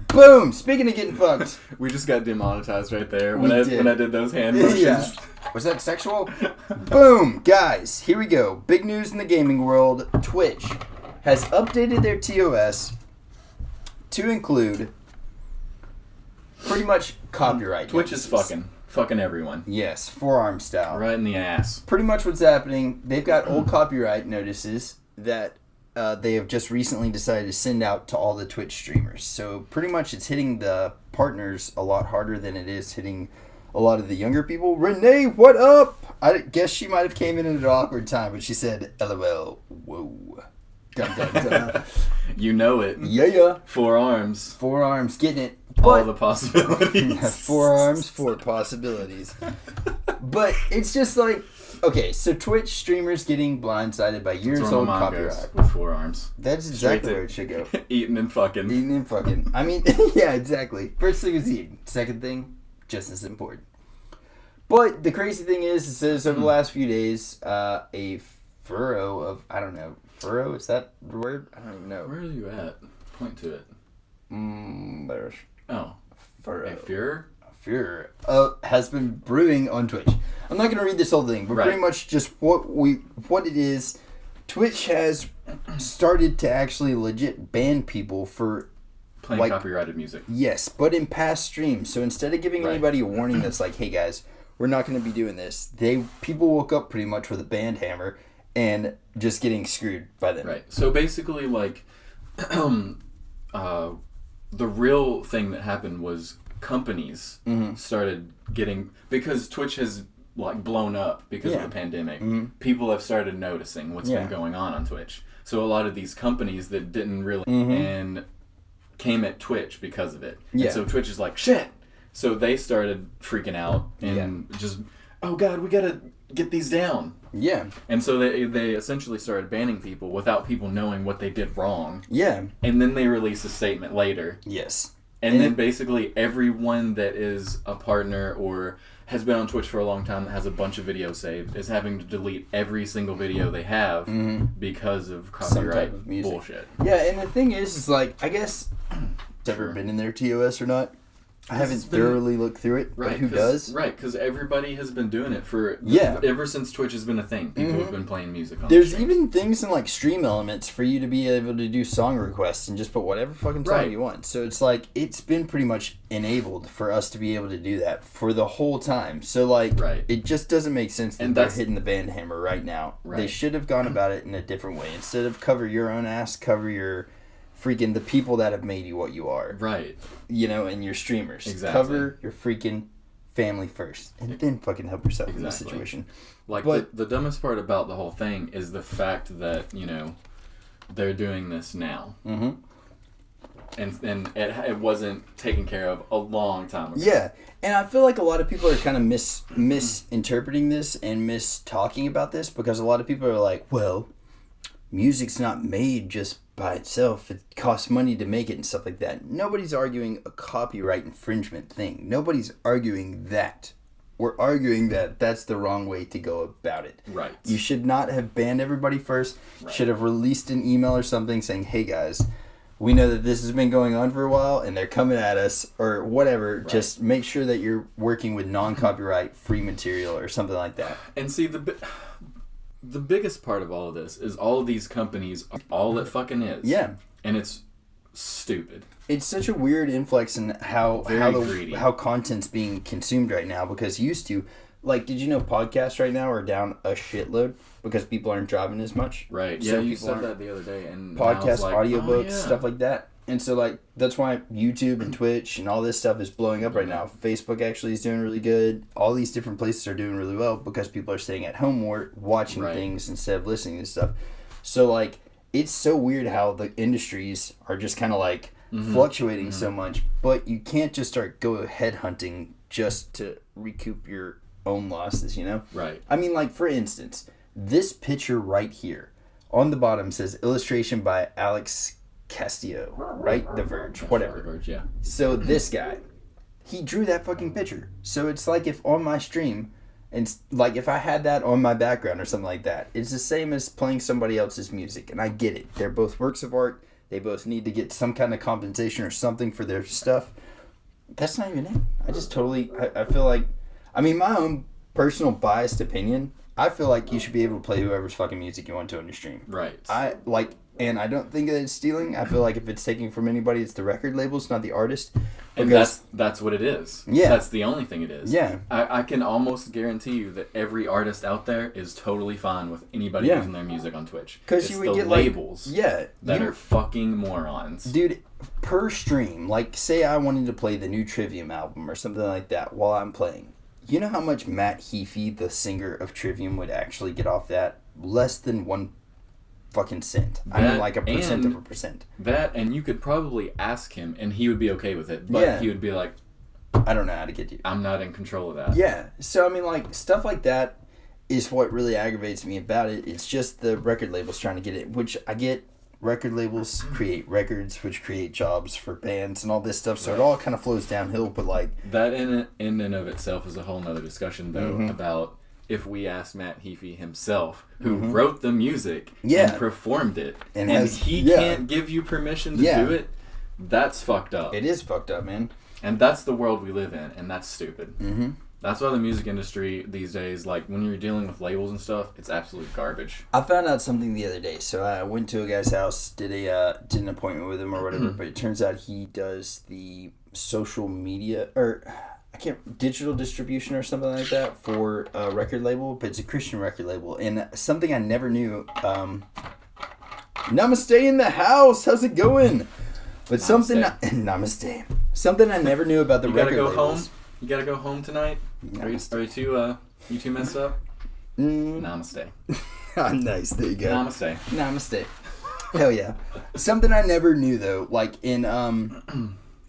Boom! Speaking of getting fucked.
We just got demonetized right there when I did those hand motions.
Yeah. Was that sexual? Boom! Guys, here we go. Big news in the gaming world. Twitch has updated their TOS to include pretty much copyright.
Twitch is fucking everyone.
Yes, forearm style.
Right in the ass.
Pretty much what's happening, they've got old copyright notices that they have just recently decided to send out to all the Twitch streamers. So pretty much it's hitting the partners a lot harder than it is hitting a lot of the younger people. Renee, what up? I guess she might have came in at an awkward time, but she said, LOL, whoa. Dun, dun, dun.
You know it.
Yeah.
4 arms.
4 arms, getting it.
All the possibilities.
4 arms, 4 possibilities. But it's just like, okay, so Twitch streamers getting blindsided by years old copyright.
With 4 arms.
That's exactly where it should go.
Eating and fucking.
I mean, yeah, exactly. First thing is eating. Second thing, just as important. But the crazy thing is, it says over the last few days, a furrow of, I don't know, furrow? Is that the word? I don't even know.
Where are you at? Point to it.
There's...
Oh.
Furrow.
A furor?
Furor has been brewing on Twitch. I'm not going to read this whole thing, but pretty much just what it is. Twitch has started to actually legit ban people for
playing copyrighted music.
Yes, but in past streams. So instead of giving anybody a warning that's like, hey guys, we're not going to be doing this, people woke up pretty much with a band hammer and just getting screwed by them.
Right. So basically, like, the real thing that happened was companies started getting, because Twitch has like blown up because of the pandemic. People have started noticing what's been going on Twitch. So a lot of these companies that didn't really and came at Twitch because of it. And so Twitch is like, shit. So they started freaking out and just, oh god, we gotta get these down.
Yeah.
And so they essentially started banning people without people knowing what they did wrong.
Yeah.
And then they released a statement later.
Yes.
And then basically everyone that is a partner or has been on Twitch for a long time that has a bunch of videos saved is having to delete every single video they have because of copyright bullshit.
Yeah, and the thing is like, I guess, it's ever been in their TOS or not? I haven't thoroughly looked through it, but who does?
Right, because everybody has been doing it for... ever since Twitch has been a thing. People have been playing music on
There's even things in, like, Stream Elements for you to be able to do song requests and just put whatever fucking song you want. So it's like, it's been pretty much enabled for us to be able to do that for the whole time. So, like, it just doesn't make sense that they're hitting the band hammer right now. Right. They should have gone about it in a different way. Instead of cover your own ass, cover your... freaking the people that have made you what you are.
Right.
You know, and your streamers.
Exactly.
Cover your freaking family first. And then fucking help yourself in this situation.
Like, but the dumbest part about the whole thing is the fact that, you know, they're doing this now. And it wasn't taken care of a long time ago.
Yeah. And I feel like a lot of people are kind of misinterpreting this and talking about this because a lot of people are like, well, music's not made just by itself. It costs money to make it and stuff like that. Nobody's arguing a copyright infringement thing. Nobody's arguing that. We're arguing that that's the wrong way to go about it.
Right.
You should not have banned everybody first. Right. Should have released an email or something saying, hey guys, we know that this has been going on for a while and they're coming at us or whatever. Right. Just make sure that you're working with non-copyright free material or something like that.
And see, the biggest part of all of this is all of these companies are all it fucking is.
Yeah.
And it's stupid.
It's such a weird influx in how content's being consumed right now because used to, like, did you know podcasts right now are down a shitload because people aren't driving as much?
Right.
So
yeah, you said that the other day. And
podcasts, audiobooks, stuff like that. And so, like, that's why YouTube and Twitch and all this stuff is blowing up right now. Facebook actually is doing really good. All these different places are doing really well because people are staying at home more, watching things instead of listening to stuff. So, like, it's so weird how the industries are just kind of, like, fluctuating so much. But you can't just start head hunting just to recoup your own losses, you know?
Right.
I mean, like, for instance, this picture right here on the bottom says illustration by Alex Castillo, right? The Verge, whatever.
The Verge, yeah.
So this guy, he drew that fucking picture. So it's like if on my stream, and like if I had that on my background or something like that, it's the same as playing somebody else's music. And I get it. They're both works of art. They both need to get some kind of compensation or something for their stuff. That's not even it. I just totally, I feel like, I mean, my own personal biased opinion, I feel like you should be able to play whoever's fucking music you want to on your stream.
Right.
And I don't think that it's stealing. I feel like if it's taking from anybody, it's the record labels, not the artist.
And that's what it is.
Yeah.
That's the only thing it is.
Yeah.
I can almost guarantee you that every artist out there is totally fine with anybody using their music on Twitch.
Because you would get
labels
that
are fucking morons.
Dude, per stream, like say I wanted to play the new Trivium album or something like that while I'm playing. You know how much Matt Heafy, the singer of Trivium, would actually get off that? Less than 1 fucking cent. I mean, like a percent of a percent.
That, and you could probably ask him, and he would be okay with it. But he would be like,
I don't know how to get you.
I'm not in control of that.
Yeah. So, I mean, like, stuff like that is what really aggravates me about it. It's just the record labels trying to get it, which I get. Record labels create records, which create jobs for bands and all this stuff. So it all kind of flows downhill, but like...
That in and of itself is a whole nother discussion, though, about... If we asked Matt Heafy himself, who wrote the music and performed it, and he can't give you permission to do it, that's fucked up.
It is fucked up, man.
And that's the world we live in, and that's stupid. Mm-hmm. That's why the music industry these days, like when you're dealing with labels and stuff, it's absolute garbage.
I found out something the other day. So I went to a guy's house, did an appointment with him or whatever, but it turns out he does the social media, or... digital distribution or something like that for a record label, but it's a Christian record label. And something I never knew, Namaste in the house, how's it going? But Namaste. Something I never knew about the record labels.
Home? You gotta go home tonight? Are you too messed up? Namaste.
Nice, there you go.
Namaste.
Hell yeah. Something I never knew though, like in,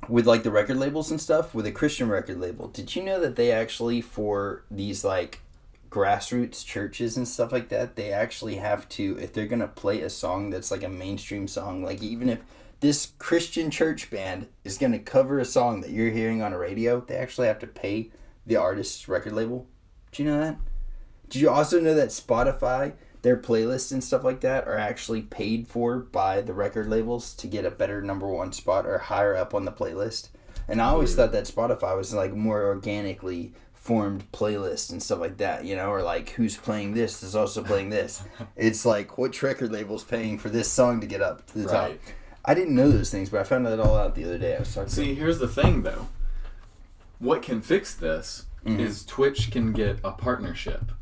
with like the record labels and stuff, with a Christian record label, did you know that they actually, for these like grassroots churches and stuff like that, they actually have to, if they're gonna play a song that's like a mainstream song, like even if this Christian church band is gonna cover a song that you're hearing on a radio, they actually have to pay the artist's record label. Did you know that? Did you also know that Spotify, their playlists and stuff like that are actually paid for by the record labels to get a better #1 spot or higher up on the playlist? And I always thought that Spotify was like more organically formed playlist and stuff like that, you know, or like who's playing this is also playing this. It's like which record label's paying for this song to get up to the top. I didn't know those things, but I found that all out the other day. I was talking
here's the thing though. What can fix this is Twitch can get a partnership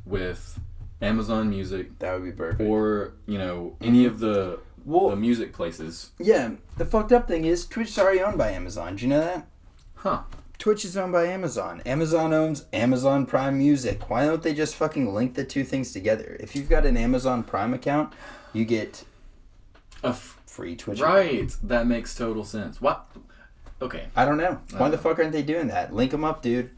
with Amazon Music.
That would be perfect.
Or, you know, any of the music places.
Yeah. The fucked up thing is Twitch's already owned by Amazon. Do you know that?
Huh.
Twitch is owned by Amazon. Amazon owns Amazon Prime Music. Why don't they just fucking link the two things together? If you've got an Amazon Prime account, you get a free Twitch
account.
Account.
That makes total sense. What? Okay.
I don't know. Why the fuck aren't they doing that? Link them up, dude.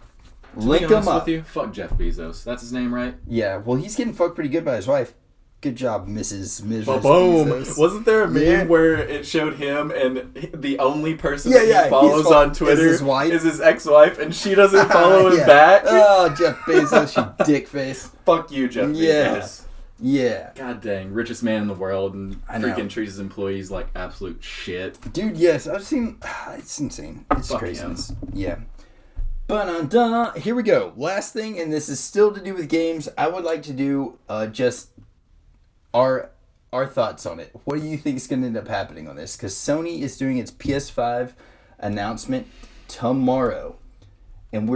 Link him up. With you, fuck Jeff Bezos. That's his name, right?
Yeah. Well, he's getting fucked pretty good by his wife. Good job, Mrs.
Boom.
Bezos.
Wasn't there a meme where it showed him and the only person that he follows on Twitter is his ex-wife, and she doesn't follow him back?
Oh, Jeff Bezos, you dick face.
Fuck you, Jeff Bezos.
Yeah.
God dang, richest man in the world, and freaking treats his employees like absolute shit.
Dude, yes, I've seen. It's insane. It's craziness. Yeah. But here we go. Last thing, and this is still to do with games. I would like to do just our thoughts on it. What do you think is going to end up happening on this? Because Sony is doing its PS5 announcement tomorrow, and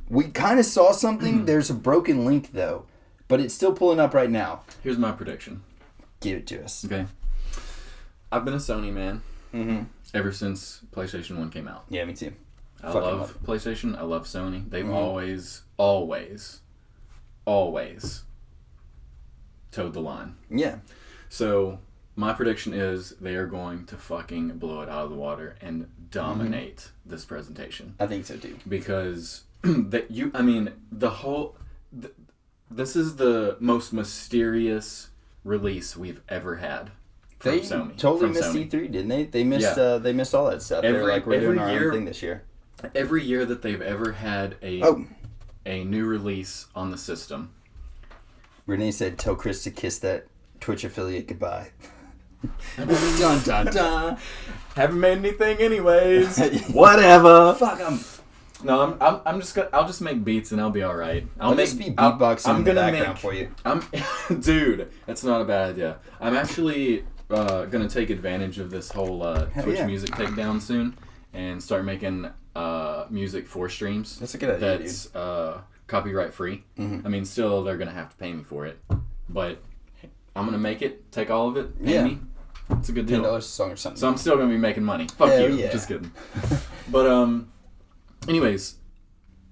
we kind of saw something. There's a broken link though, but it's still pulling up right now.
Here's my prediction.
Give it to us.
Okay. I've been a Sony man. Ever since PlayStation 1 came out.
Yeah, me too.
I love PlayStation. I love Sony. They've always towed the line.
Yeah.
So my prediction is they are going to fucking blow it out of the water and dominate this presentation.
I think so too.
Because this is the most mysterious release we've ever had.
They
Sony,
totally missed E3, didn't they? They missed they missed all that stuff. They were like, we're doing our own thing this year.
Every year that they've ever had a new release on the system.
Renee said, "Tell Chris to kiss that Twitch affiliate goodbye." Dun dun dun.
Haven't made anything anyways. Whatever.
Fuck them.
No, I'll just make beats and I'll be all right.
I'll just be beatboxing in the background for you.
Dude, that's not a bad idea. I'm actually gonna take advantage of this whole Twitch music takedown soon and start making music for streams.
That's a good idea.
That's copyright free. I mean, still they're gonna have to pay me for it, but I'm gonna make it. Take all of it. Pay me. It's a good deal.
$10 a song or something.
So I'm still gonna be making money. Fuck you. Yeah. Just kidding. But anyways,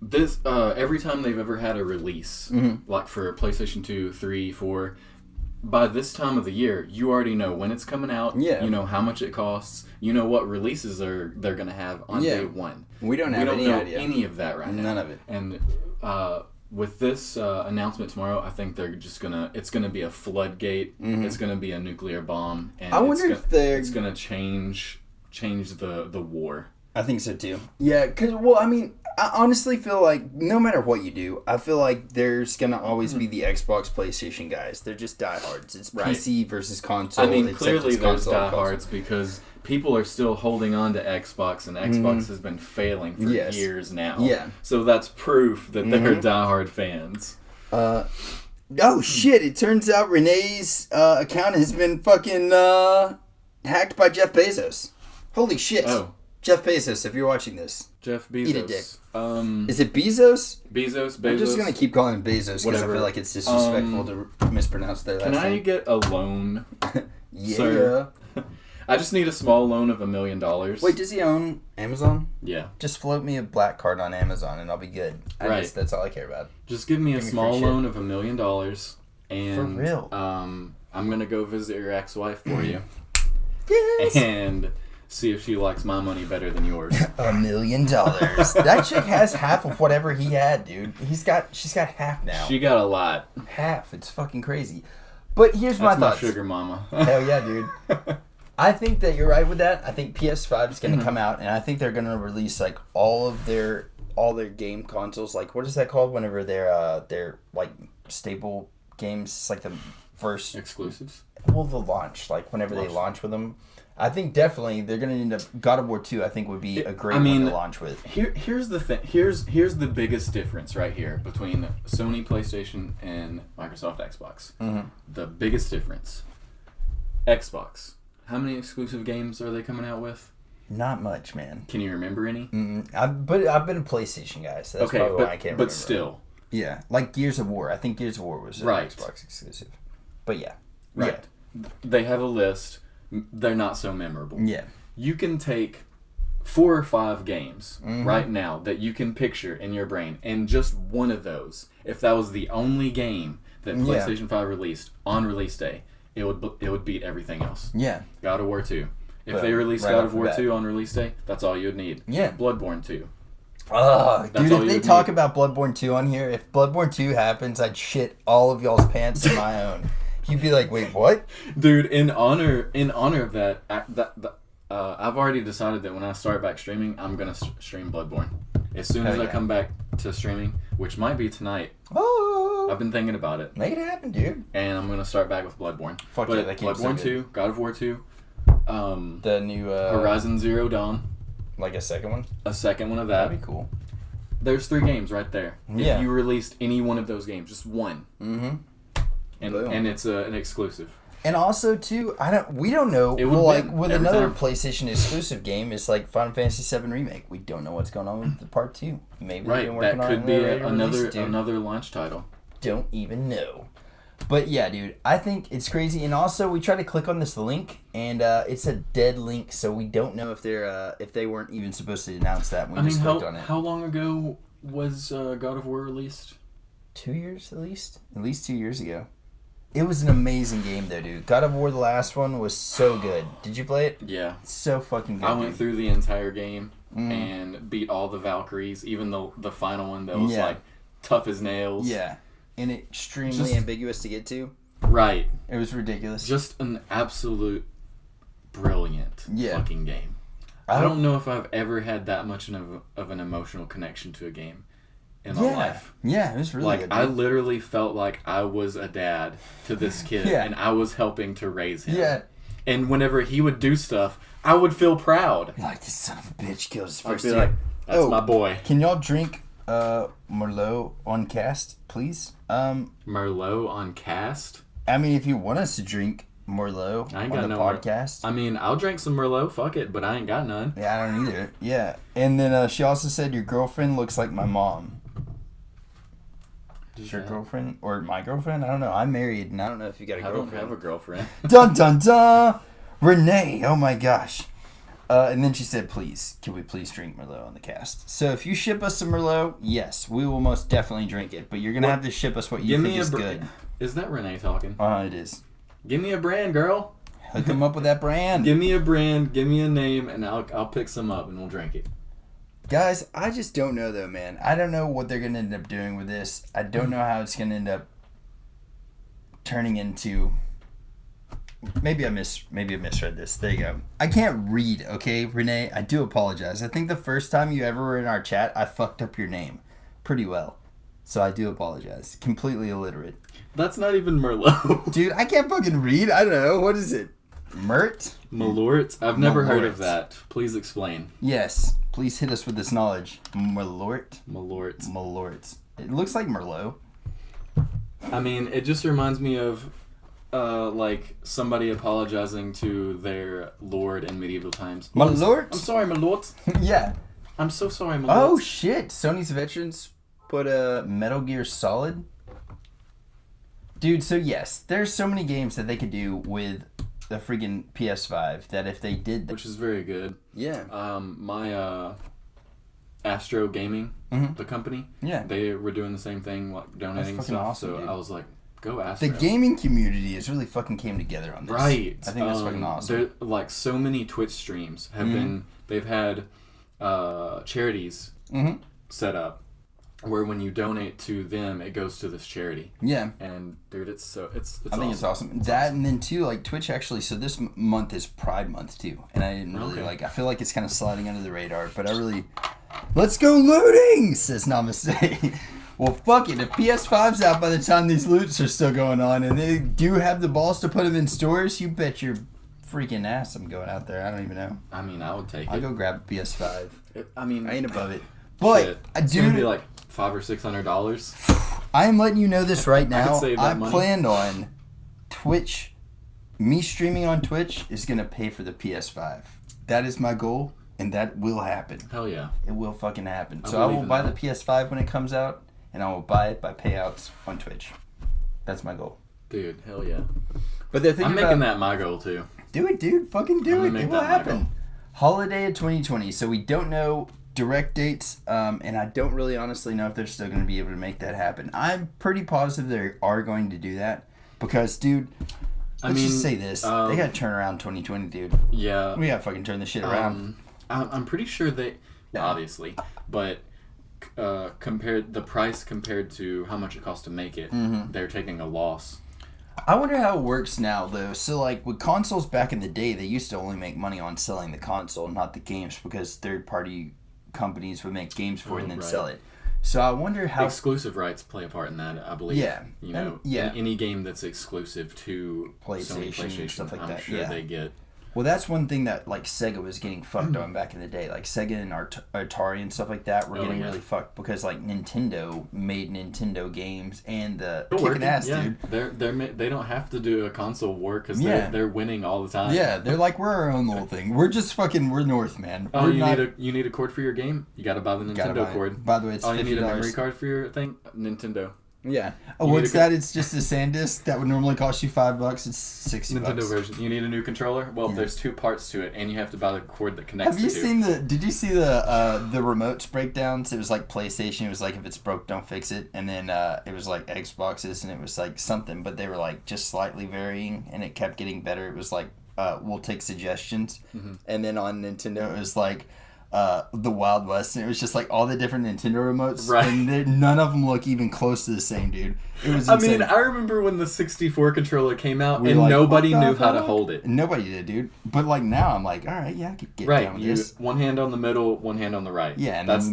this every time they've ever had a release, like for PlayStation 2, 3, 4, by this time of the year, you already know when it's coming out. Yeah. You know how much it costs. You know what releases they're going to have on day one.
We don't have any idea.
Any of that right now.
None of it.
And with this announcement tomorrow, I think they're just it's gonna be a floodgate. It's gonna be a nuclear bomb. And
I wonder if
it's gonna change the war.
I think so too. Yeah, because, well, I mean, I honestly feel like no matter what you do, I feel like there's going to always be the Xbox, PlayStation guys. They're just diehards. It's PC versus console.
I mean, clearly there's diehards because people are still holding on to Xbox, and Xbox has been failing for years now. Yeah. So that's proof that they're diehard fans.
Oh, shit. It turns out Renee's account has been fucking hacked by Jeff Bezos. Holy shit. Oh. Jeff Bezos, if you're watching this.
Jeff Bezos.
Eat a dick. Is it Bezos?
Bezos.
I'm just going to keep calling him Bezos because I feel like it's disrespectful to mispronounce their last name.
Can I get a loan?
Yeah.
Sir? I just need a small loan of $1 million.
Wait, does he own Amazon?
Yeah.
Just float me a black card on Amazon and I'll be good. That's all I care about.
Just give me a small loan of $1 million. And,
for real?
I'm going to go visit your ex-wife for you.
Yes!
And see if she likes my money better than yours.
$1 million. That chick has half of whatever he had, dude. She's got half now.
She got a lot.
Half. It's fucking crazy. But here's my thoughts.
That's my sugar mama.
Hell yeah, dude. I think that you're right with that. I think PS5 is going to come out, and I think they're going to release like all their game consoles. Like, what is that called? Whenever they're like staple games, it's like the first
exclusives.
Well, the launch, like whenever they launch with them. I think definitely they're going to end up... God of War 2, I think, would be a great one to launch with.
Here's the thing. Here's the biggest difference right here between Sony, PlayStation, and Microsoft Xbox. The biggest difference. Xbox. How many exclusive games are they coming out with?
Not much, man.
Can you remember any?
I've been a PlayStation guy, so that's probably why I can't remember.
But still.
Yeah. Like Gears of War. I think Gears of War was an Xbox exclusive. But yeah.
Right. Yeah. They have a list... They're not so memorable. Yeah. You can take 4 or 5 games right now that you can picture in your brain, and just one of those, if that was the only game that PlayStation 5 released on release day, it would beat everything else. Yeah. God of War 2. If they released God of War 2 on release day, that's all you would need. Yeah. Bloodborne 2.
Dude, if they talk about Bloodborne 2 on here, if Bloodborne 2 happens, I'd shit all of y'all's pants in my own. You'd be like, wait, what?
Dude, in honor of that, I've already decided that when I start back streaming, I'm going to stream Bloodborne. As soon as I come back to streaming, which might be tonight. Oh! I've been thinking about it.
Make it happen, dude.
And I'm going to start back with Bloodborne.
Fuck yeah, that game's
Bloodborne
so
2, God of War 2.
The new...
Horizon Zero Dawn.
Like a second one?
A second one of that.
That'd be cool.
There's 3 games right there. Yeah. If you released any one of those games, just one. And it's an exclusive.
And also too, we don't know. Well, like with another PlayStation exclusive game, it's like Final Fantasy VII Remake. We don't know what's going on with the part 2. Maybe they've been working on it.
That could be another launch title.
Don't even know. But yeah, dude, I think it's crazy. And also, we tried to click on this link, and it's a dead link, so we don't know if they weren't even supposed to announce that. When we clicked on it.
How long ago was God of War released?
2 years at least. At least 2 years ago. It was an amazing game, though, dude. God of War, the last one, was so good. Did you play it?
Yeah.
It's so fucking good.
I went through the entire game and beat all the Valkyries, even though the final one that was like tough as nails.
Yeah. And extremely ambiguous to get to.
Right.
It was ridiculous.
Just an absolute brilliant fucking game. I don't know if I've ever had that much of an emotional connection to a game in my life.
Yeah, it was really good.
I literally felt like I was a dad to this kid, and I was helping to raise him. Yeah. And whenever he would do stuff, I would feel proud.
You're like, this son of a bitch killed his first
I'd be like, that's my boy.
Can y'all drink Merlot on cast, please?
Merlot on cast?
I mean, if you want us to drink Merlot on the podcast.
I mean, I'll drink some Merlot, fuck it, but I ain't got none.
Yeah, I don't either. Yeah. And then she also said your girlfriend looks like my mom. Is your girlfriend or my girlfriend? I don't know. I'm married, and I don't know if you got a girlfriend.
I don't have a girlfriend.
Dun dun dun! Renee, oh my gosh. And then she said, please, can we please drink Merlot on the cast? So if you ship us some Merlot, yes, we will most definitely drink it. But you're going to have to ship us what you think is good.
Is that Renee talking?
It is.
Give me a brand, girl.
Hook them up with that brand.
Give me a brand, give me a name, and I'll pick some up and we'll drink it.
Guys, I just don't know though, man. I don't know what they're going to end up doing with this. I don't know how it's going to end up turning into... Maybe I misread this. There you go. I can't read, okay, Renee? I do apologize. I think the first time you ever were in our chat, I fucked up your name pretty well. So I do apologize. Completely illiterate.
That's not even Merlot.
Dude, I can't fucking read. I don't know. What is it? Mert?
Malort? I've never heard of that. Please explain.
Yes. Please hit us with this knowledge. Malort?
Malort.
It looks like Merlot.
I mean, it just reminds me of like somebody apologizing to their lord in medieval times.
My lord?
I'm sorry, my lord.
Yeah.
I'm so sorry, my lord.
Oh shit! Sony's veterans put a Metal Gear Solid. Dude, so yes, there's so many games that they could do with the freaking PS5 that if they did
which is very good.
Yeah.
My Astro Gaming, the company.
Yeah.
They were doing the same thing, like donating stuff.
Awesome,
so
dude.
I was like, go Astro.
The gaming community has really fucking came together on this.
Right.
I think that's fucking awesome.
Like so many Twitch streams have been. They've had charities set up where when you donate to them, it goes to this charity.
Yeah.
And dude, it's I
think it's awesome. That and then too, like Twitch actually. So this month is Pride Month too, and I didn't really I feel like it's kind of sliding under the radar, but I really. Let's go looting, says Namaste. Well, fuck it. If PS5's out by the time these loots are still going on, and they do have the balls to put them in stores, you bet your freaking ass I'm going out there. I don't even know.
I mean, I would take it.
I'll go grab a PS5.
I mean,
I ain't above it. But
it's gonna be like $500 or $600.
I am letting you know this right now. I
money.
Planned on Twitch. Me streaming on Twitch is gonna pay for the PS5. That is my goal, and that will happen.
Hell yeah,
it will fucking happen. So I will buy the PS5 when it comes out. And I will buy it by payouts on Twitch. That's my goal.
Dude, hell yeah.
But they're
I'm making that my goal too.
Do it, dude. Fucking do it. It will happen. Holiday of 2020. So we don't know direct dates. And I don't really honestly know if they're still going to be able to make that happen. I'm pretty positive they are going to do that. Because, dude, let's just say this. They got to turn around 2020, dude.
Yeah.
We got to fucking turn this shit around.
I'm pretty sure they... Obviously. But... compared to how much it costs to make it, they're taking a loss.
I wonder how it works now though. So like with consoles back in the day, they used to only make money on selling the console, not the games, because third party companies would make games for it and then sell it. So I wonder how
exclusive rights play a part in that. I believe.
Yeah.
You know. Any game that's exclusive to PlayStation,
stuff like
I'm
that.
sure they get.
Well, that's one thing that like Sega was getting fucked on back in the day. Like Sega and Atari and stuff like that were getting really fucked because like Nintendo made Nintendo games and kicking ass, dude.
They don't have to do a console war because they're winning all the time.
Yeah, they're like we're our own little thing. We're just we're North, man.
Oh, you need a cord for your game? You gotta buy the Nintendo cord.
By the way, it's $50.
You need a memory card for your thing? Nintendo.
Yeah. Oh, what's that? It's just a SanDisk that would normally cost you $5. It's $60.
Nintendo version. You need a new controller? Well, there's 2 parts to it, and you have to buy the cord that connects the two.
Did you see the remotes breakdowns? It was like PlayStation. It was like, if it's broke, don't fix it. And then it was like Xboxes, and it was like something, but they were like just slightly varying, and it kept getting better. It was like, we'll take suggestions. Mm-hmm. And then on Nintendo, it was like, the Wild West, and it was just like all the different Nintendo remotes,
right?
And none of them look even close to the same, dude. It was insane.
I remember when the 64 controller came out, and like, nobody knew how to hold it.
Nobody did, dude. But like now, I'm like, all right, yeah, I could get down with this.
One hand on the middle, one hand on the right.
Yeah, and
that's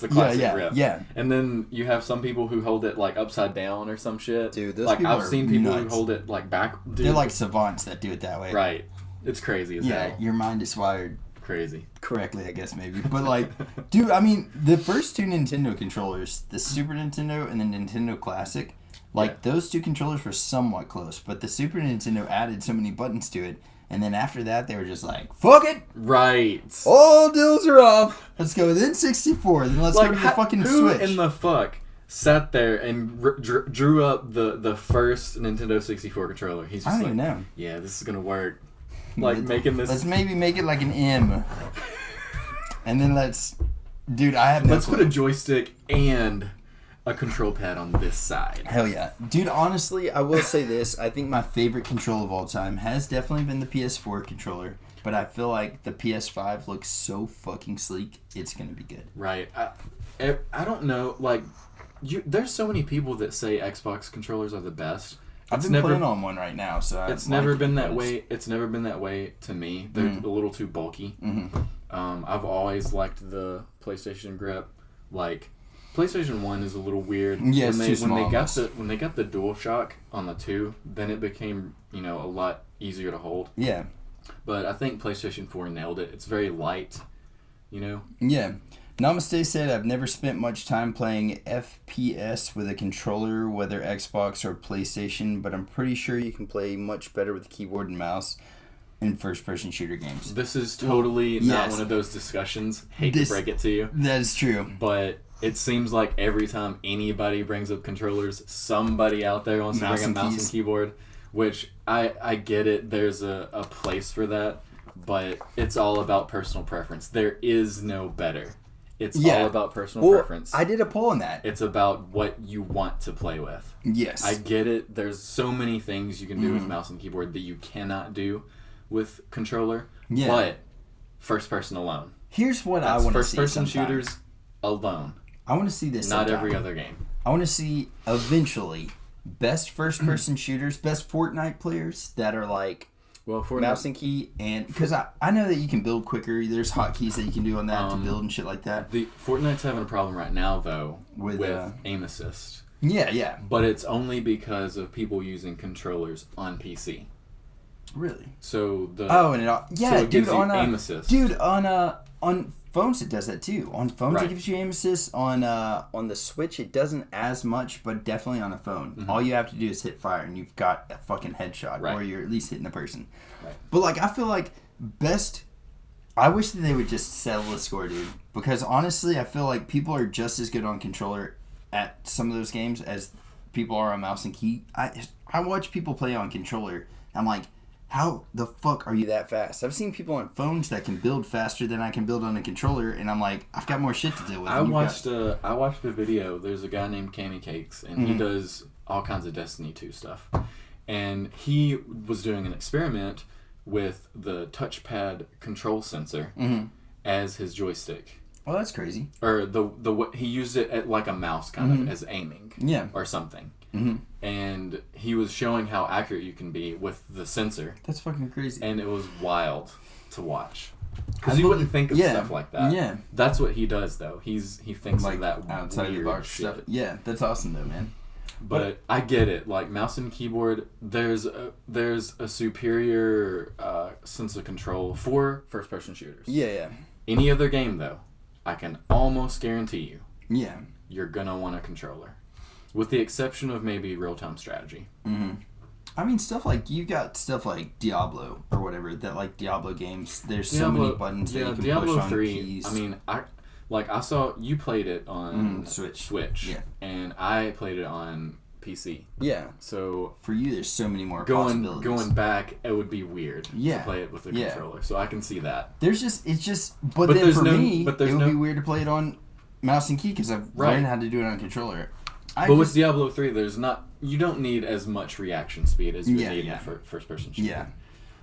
the classic rip.
Yeah.
And then you have some people who hold it like upside down or some shit.
Dude, those
like
people
I've seen people
nuts.
who hold it like back. Dude.
They're like savants that do it that way.
Right. It's crazy as hell.
Your mind is wired.
Crazy.
Correctly, I guess, maybe. But, like, dude, I mean, the first 2 Nintendo controllers, the Super Nintendo and the Nintendo Classic, like, those 2 controllers were somewhat close. But the Super Nintendo added so many buttons to it. And then after that, they were just like, fuck it!
Right.
All deals are off. Let's go with N64. Then let's go to the fucking Switch.
Who in the fuck sat there and drew up the first Nintendo 64 controller? He's just
I don't even know.
Yeah, this is going to work. Like making this.
Let's maybe make it like an M. And then dude, I have no
Let's put a joystick and a control pad on this side.
Hell yeah. Dude, honestly, I will say this. I think my favorite controller of all time has definitely been the PS4 controller. But I feel like the PS5 looks so fucking sleek. It's going to be good.
Right. I don't know. Like, there's so many people that say Xbox controllers are the best.
I've been playing on one right now, so
it's never been that way. It's never been that way to me. They're a little too bulky. Mm-hmm. I've always liked the PlayStation grip. Like, PlayStation 1 is a little weird.
Yeah, it's too small.
When they got the DualShock on the 2, then it became, a lot easier to hold.
Yeah.
But I think PlayStation 4 nailed it. It's very light,
Yeah. Namaste said, I've never spent much time playing FPS with a controller, whether Xbox or PlayStation, but I'm pretty sure you can play much better with keyboard and mouse in first-person shooter games.
This is totally not one of those discussions. Hate to break it to you.
That is true.
But it seems like every time anybody brings up controllers, somebody out there wants to bring a mouse and keyboard, which I get it. There's a place for that, but it's all about personal preference. There is no better. It's all about personal preference.
I did a poll on that.
It's about what you want to play with.
Yes.
I get it. There's so many things you can do with mouse and keyboard that you cannot do with controller. Yeah. But first person alone.
Here's what I want to see.
First person shooters alone.
I want to see this.
Not every other game.
I want to see eventually best first person shooters, best Fortnite players that are like mouse and key, and because I know that you can build quicker. There's hotkeys that you can do on that to build and shit like that.
The Fortnite's having a problem right now though with aim assist.
Yeah.
But it's only because of people using controllers on PC.
Really?
So dude,
on
aim assist.
Dude, on phones it does that too. On phones it gives you aim assist. On the Switch it doesn't as much, but definitely on a phone. Mm-hmm. All you have to do is hit fire and you've got a fucking headshot, or you're at least hitting the person. Right. But like I feel like I wish that they would just settle the score, dude. Because honestly, I feel like people are just as good on controller at some of those games as people are on mouse and key. I watch people play on controller. I'm like, how the fuck are you that fast? I've seen people on phones that can build faster than I can build on a controller, and I'm like, I've got more shit to deal with.
I watched a video. There's a guy named Cammy Cakes, and he does all kinds of Destiny 2 stuff. And he was doing an experiment with the touchpad control sensor as his joystick.
Well, that's crazy.
Or he used it at like a mouse kind of as aiming. Yeah. Or something. Mm-hmm. And he was showing how accurate you can be with the sensor.
That's fucking crazy.
And it was wild to watch. Because you wouldn't think of stuff like that. Yeah. That's what he does, though. He thinks
like
of that
outside the box stuff. Yeah, that's awesome, though, man.
But I get it. Like, mouse and keyboard, there's a superior sense of control for first-person shooters.
Yeah.
Any other game, though, I can almost guarantee you, you're going to want a controller. With the exception of maybe real-time strategy.
Mm-hmm. I mean, you got stuff like Diablo or whatever, that like Diablo games, there's so many buttons that you can push on 3, keys.
I mean, Like, I saw you played it on
Switch.
Yeah. And I played it on PC.
Yeah.
So
for you, there's so many more possibilities.
Going back, it would be weird to play it with a controller. So I can see that.
But then for me, it would be weird to play it on mouse and key because I've learned how to do it on controller.
But with Diablo 3, you don't need as much reaction speed as you need in first person shooter.
Yeah.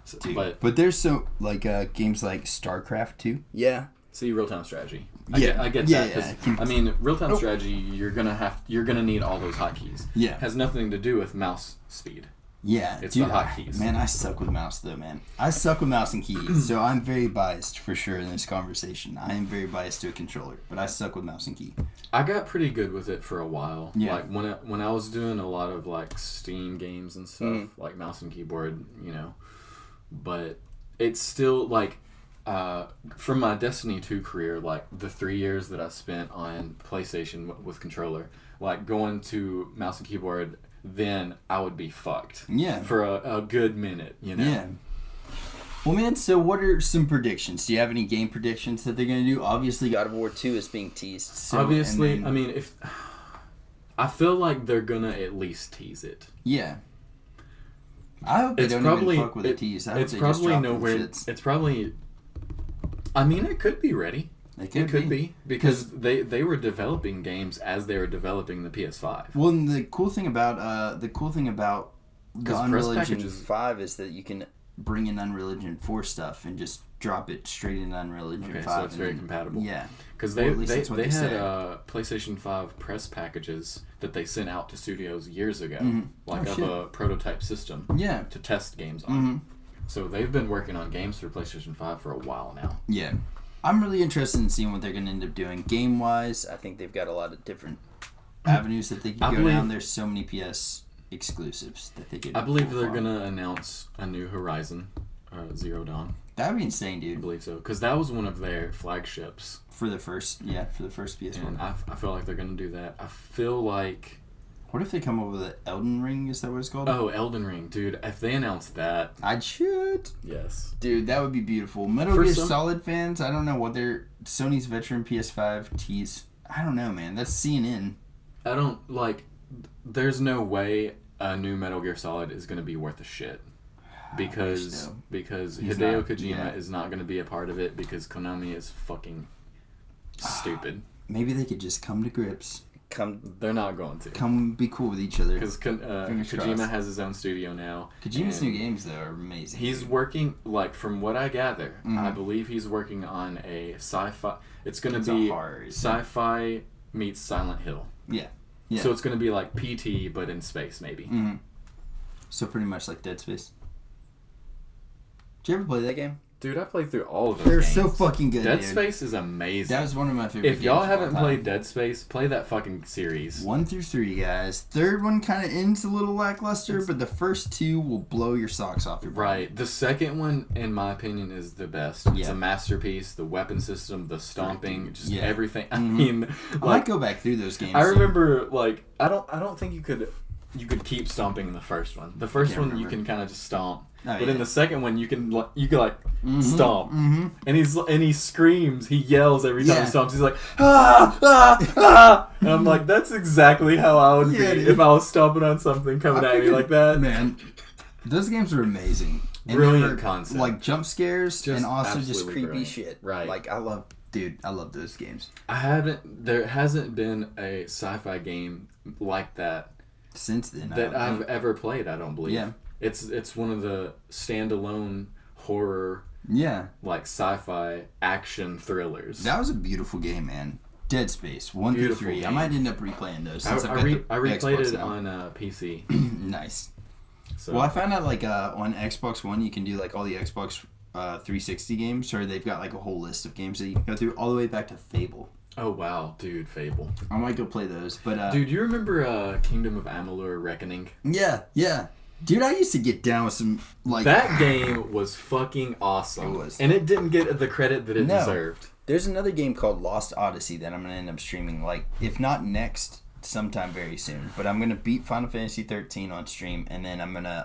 So, but there's games like StarCraft 2. Yeah.
See, real-time strategy. I get that. I mean, real-time strategy, you're gonna need all those hotkeys. Yeah. It has nothing to do with mouse speed.
Yeah.
It's the hotkeys.
Man, I suck with mouse though, man. I suck with mouse and keys, so I'm very biased for sure in this conversation. I am very biased to a controller, but I suck with mouse and key.
I got pretty good with it for a while. Yeah. Like when I was doing a lot of like Steam games and stuff, like mouse and keyboard, but it's still like from my Destiny 2 career, like the 3 years that I spent on PlayStation with controller, like going to mouse and keyboard, then I would be fucked. Yeah. For a good minute, Yeah.
Well, man, so what are some predictions? Do you have any game predictions that they're going to do? Obviously, God of War 2 is being teased. So,
obviously, I mean, I feel like they're going to at least tease it.
Yeah. I hope they don't even fuck with a tease. It's probably nowhere.
It's probably... I mean, it could be ready. It could be because they were developing games as they were developing the PS5.
Well, and the cool thing about the Unreal Engine 5 is that you can bring in Unreal Engine 4 stuff and just drop it straight into Unreal Engine 5.
So it's very compatible.
Yeah,
because they had PlayStation 5 press packages that they sent out to studios years ago, a prototype system. Yeah. To test games on. Mm-hmm. So they've been working on games for PlayStation 5 for a while now.
Yeah. I'm really interested in seeing what they're going to end up doing. Game-wise, I think they've got a lot of different avenues that they can go down. There's so many PS exclusives that they could
I believe they're going to announce a new Horizon, Zero Dawn.
That would be insane, dude.
I believe so. Because that was one of their flagships.
For the first PS1.
And I feel like they're going to do that. I feel like...
What if they come up with an Elden Ring? Is that what it's called?
Oh, Elden Ring. Dude, if they announce that...
I'd shoot.
Yes.
Dude, that would be beautiful. Metal Gear Solid fans, I don't know what they're... Sony's veteran PS5 tease. I don't know, man. That's CNN.
I don't, There's no way a new Metal Gear Solid is going to be worth a shit. Because Hideo Kojima is not going to be a part of it because Konami is fucking stupid.
Maybe they could just come to grips.
They're not going to.
Come be cool with each other.
Because Kojima has his own studio now.
Kojima's new games, though, are amazing.
He's working, from what I gather, I believe he's working on a sci-fi... It's going to be sci-fi meets Silent Hill. Yeah. So it's going to be like PT, but in space, maybe. Mm-hmm.
So pretty much like Dead Space. Did you ever play that game?
Dude, I played through all of those
games. They're so fucking good,
Dead Space is amazing.
That was one of my favorite games.
If y'all haven't played Dead Space, play that fucking series.
1 through 3, guys. Third one kind of ends a little lackluster, but the first 2 will blow your socks off your body.
Right. The second one, in my opinion, is the best. It's a masterpiece. The weapon system, the stomping, just everything. I mean,
I might go back through those games.
I remember, I don't think you could keep stomping in the first one. The first one, you can kind of just stomp. But in the second one, you can stomp, and he screams, he yells every time he stomps. He's like, and I'm like, that's exactly how I would be if I was stomping on something coming at me like that.
Man, those games are amazing.
Brilliant concept,
like jump scares and also just creepy shit. Right, I love those games.
There hasn't been a sci-fi game like that
since then
that I've ever played. I don't believe. Yeah. It's one of the standalone horror, sci-fi action thrillers.
That was a beautiful game, man. Dead Space 1 through 3. I might end up replaying those. Since I
replayed it on PC.
Nice. So. Well, I found out on Xbox One you can do all the Xbox 360 games, or they've got a whole list of games that you can go through all the way back to Fable.
Oh wow, dude, Fable.
I might go play those, but
dude, you remember Kingdom of Amalur: Reckoning?
Yeah. Dude, I used to get down with some
that game was fucking awesome. It was, and it didn't get the credit that it deserved.
There's another game called Lost Odyssey that I'm gonna end up streaming. If not next, sometime very soon. But I'm gonna beat Final Fantasy 13 on stream, and then I'm gonna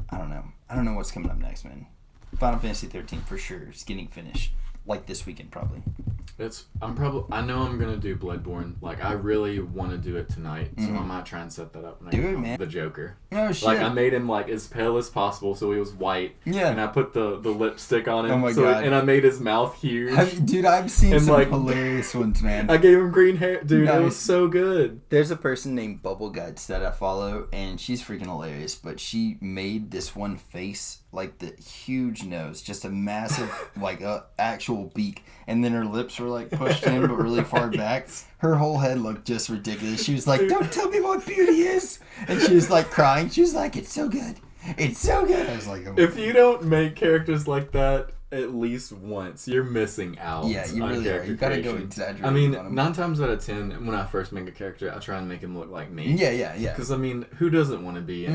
I don't know what's coming up next, man. Final Fantasy 13 for sure. It's getting finished this weekend probably.
I know I'm gonna do Bloodborne. Like, I really want to do it tonight, so I might try and set that up.
Do it, man.
The Joker.
Oh shit!
Like, I made him like as pale as possible, so he was white.
Yeah.
And I put the lipstick on him.
Oh my god!
And I made his mouth huge.
Dude, I've seen
and
some
like,
hilarious ones, man.
I gave him green hair, dude.
Nice.
It was so good.
There's a person named Bubble Guts that I follow, and she's freaking hilarious. But she made this one face, like the huge nose, just a massive, like actual beak, and then her lips were like pushed in but really far back. Her whole head looked just ridiculous. She was like, "Don't tell me what beauty is," and she was like crying. She was like, "It's so good, it's so good." I was like, "Oh,
if you don't make characters like that at least once, you're missing out."
Yeah, you really are. You gotta go exaggerate.
I mean, 9 times out of 10, when I first make a character, I try and make him look like me.
Yeah.
Because I mean, who doesn't want to be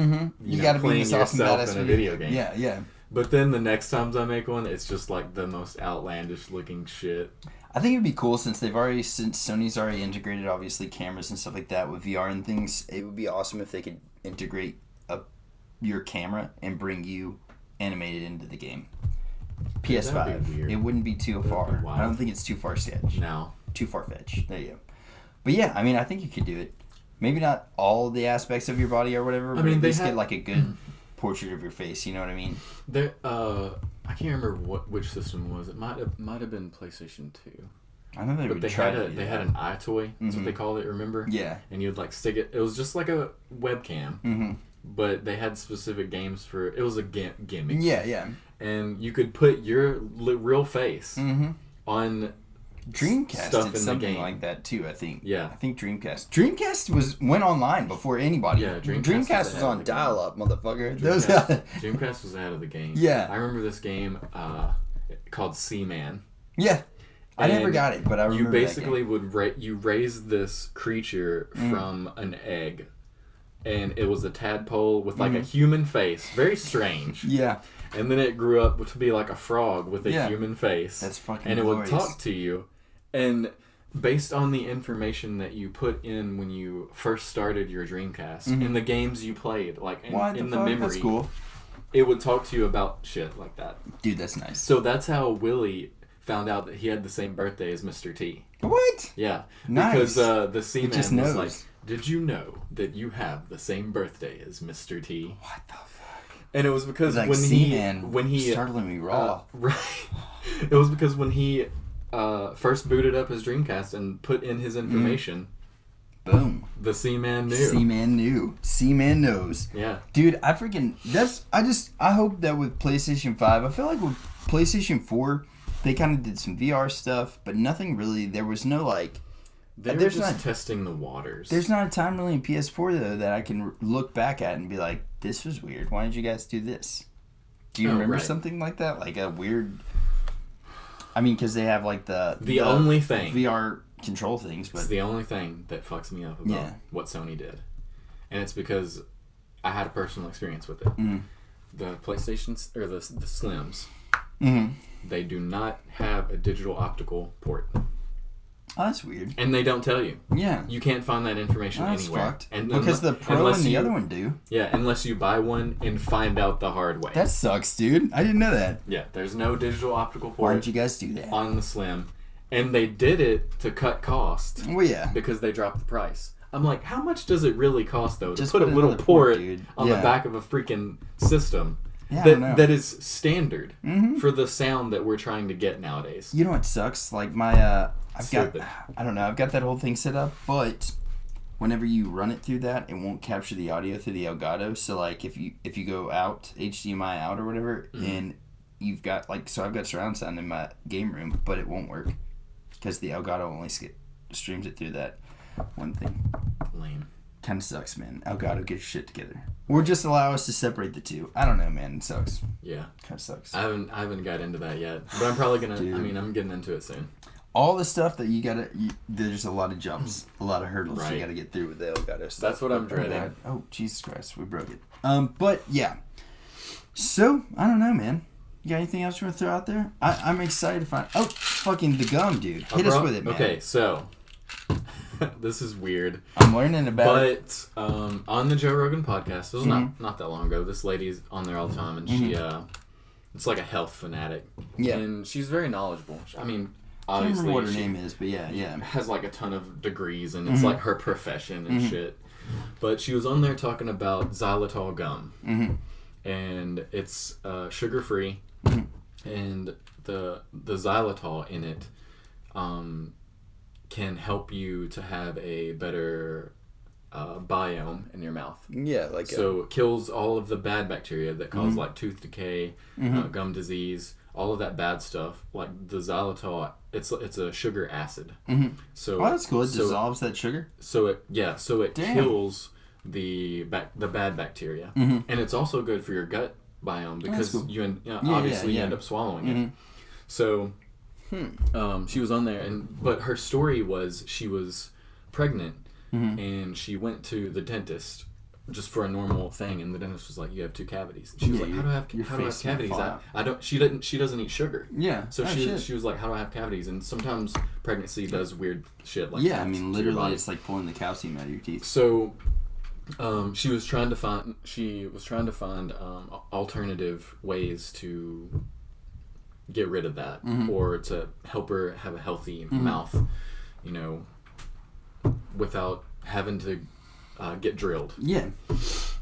you gotta
playing
be this awesome
yourself in a video game?
Yeah.
But then the next times I make one, it's just like the most outlandish looking shit.
I think it'd be cool since Sony's already integrated obviously cameras and stuff like that with VR and things. It would be awesome if they could integrate your camera and bring you animated into the game. PS5. It wouldn't be too far. I don't think it's too far-fetched.
No.
Too far-fetched. There you go. But yeah, I mean, I think you could do it. Maybe not all the aspects of your body or whatever, but at least get like a good portrait of your face. You know what I mean?
I can't remember which system it was. It might have been PlayStation 2.
I know
they had an eye toy. That's what they called it. Remember?
Yeah.
And you'd like stick it. It was just like a webcam. But they had specific games for it. Was a gimmick.
Yeah.
And you could put your real face on
Dreamcast
stuff
did
in
something
the game.
like that too. I think.
Yeah.
I think Dreamcast went online before anybody.
Yeah.
Dreamcast was on dial-up, motherfucker.
Dreamcast was ahead of the game.
Yeah.
I remember this game called Seaman.
Yeah. I never got it, but I remember.
You basically you raise this creature from an egg. And it was a tadpole with like a human face. Very strange.
Yeah.
And then it grew up to be like a frog with a human face.
That's fucking
And it
glorious.
would talk to you. And based on the information that you put in when you first started your Dreamcast, in the games you played, like in the memory,
that's cool.
It would talk to you about shit like that.
Dude, that's nice.
So that's how Willie found out that he had the same birthday as Mr. T.
What?
Yeah.
Nice.
Because the Seaman was like, "Did you know that you have the same birthday as Mr. T?"
What the fuck?
And it was because
like
when he
startling me raw.
Right. It was because when he first booted up his Dreamcast and put in his information,
boom,
the Seaman knew.
Seaman knew. Seaman knows.
Yeah.
Dude, I hope that with PlayStation 5, I feel like with PlayStation 4, they kind of did some VR stuff, but nothing really. There was no like.
They're just testing the waters.
There's not a time really in PS4 though that I can look back at and be like, "This was weird. Why did you guys do this?" Do you remember something like that? Like a weird. I mean, because they have like the
only thing
VR control things, but
it's the only thing that fucks me up about what Sony did, and it's because I had a personal experience with it. The PlayStations or the Slims, they do not have a digital optical port.
Oh, that's weird.
And they don't tell you.
Yeah.
You can't find that information
that's
anywhere.
Fucked. And because the Pro and the other one do.
Yeah, unless you buy one and find out the hard way.
That sucks, dude. I didn't know that.
Yeah, there's no digital optical port.
Why did you guys do that?
On the Slim. And they did it to cut cost.
Well, yeah.
Because they dropped the price. I'm like, how much does it really cost, though,
just
to put a little port on
the
back of a freaking system?
Yeah,
that is standard for the sound that we're trying to get nowadays.
You know what sucks? Like my I've got that whole thing set up, but whenever you run it through that, it won't capture the audio through the Elgato. So like if you go out HDMI out or whatever, and you've got like I've got surround sound in my game room, but it won't work because the Elgato only streams it through that one thing.
Lame.
Kind of sucks, man. Elgato, get your shit together. Or just allow us to separate the two. I don't know, man. It sucks.
Yeah.
Kind of sucks.
I haven't got into that yet, but I'm probably gonna. I mean, I'm getting into it soon.
All the stuff that there's a lot of jumps, a lot of hurdles you gotta get through with the Elgato stuff.
That's what I'm dreading.
Oh, Jesus Christ, we broke it. But yeah. So I don't know, man. You got anything else you want to throw out there? I'm excited to find. Oh, fucking the gum, dude. Hit us with it, man.
Okay, so. This is weird.
I'm learning about it.
But on the Joe Rogan podcast, it was not that long ago. This lady's on there all the time, and she it's like a health fanatic.
Yeah.
And she's very knowledgeable. I mean,
I can't remember what her name is, but yeah.
Has like a ton of degrees, and it's like her profession and shit. But she was on there talking about xylitol gum, and it's sugar-free, and the xylitol in it can help you to have a better biome in your mouth.
Yeah,
so it kills all of the bad bacteria that cause like tooth decay, gum disease, all of that bad stuff. Like the xylitol, it's a sugar acid. So
that's cool. It dissolves that sugar.
So it kills the bad bacteria, and it's also good for your gut biome because cool. you obviously end up swallowing it. So she was on there, but her story was she was pregnant. And she went to the dentist just for a normal thing, and the dentist was like, "You have 2 cavities." And she was like, "How do I have cavities? I don't." She doesn't eat sugar.
Yeah.
So she was like, "How do I have cavities?" And sometimes pregnancy does weird shit like
that.
Yeah,
I mean, literally, it's like pulling the calcium out of your teeth.
So, she was trying to find alternative ways to get rid of that, or to help her have a healthy mouth, without having to get drilled. Yeah.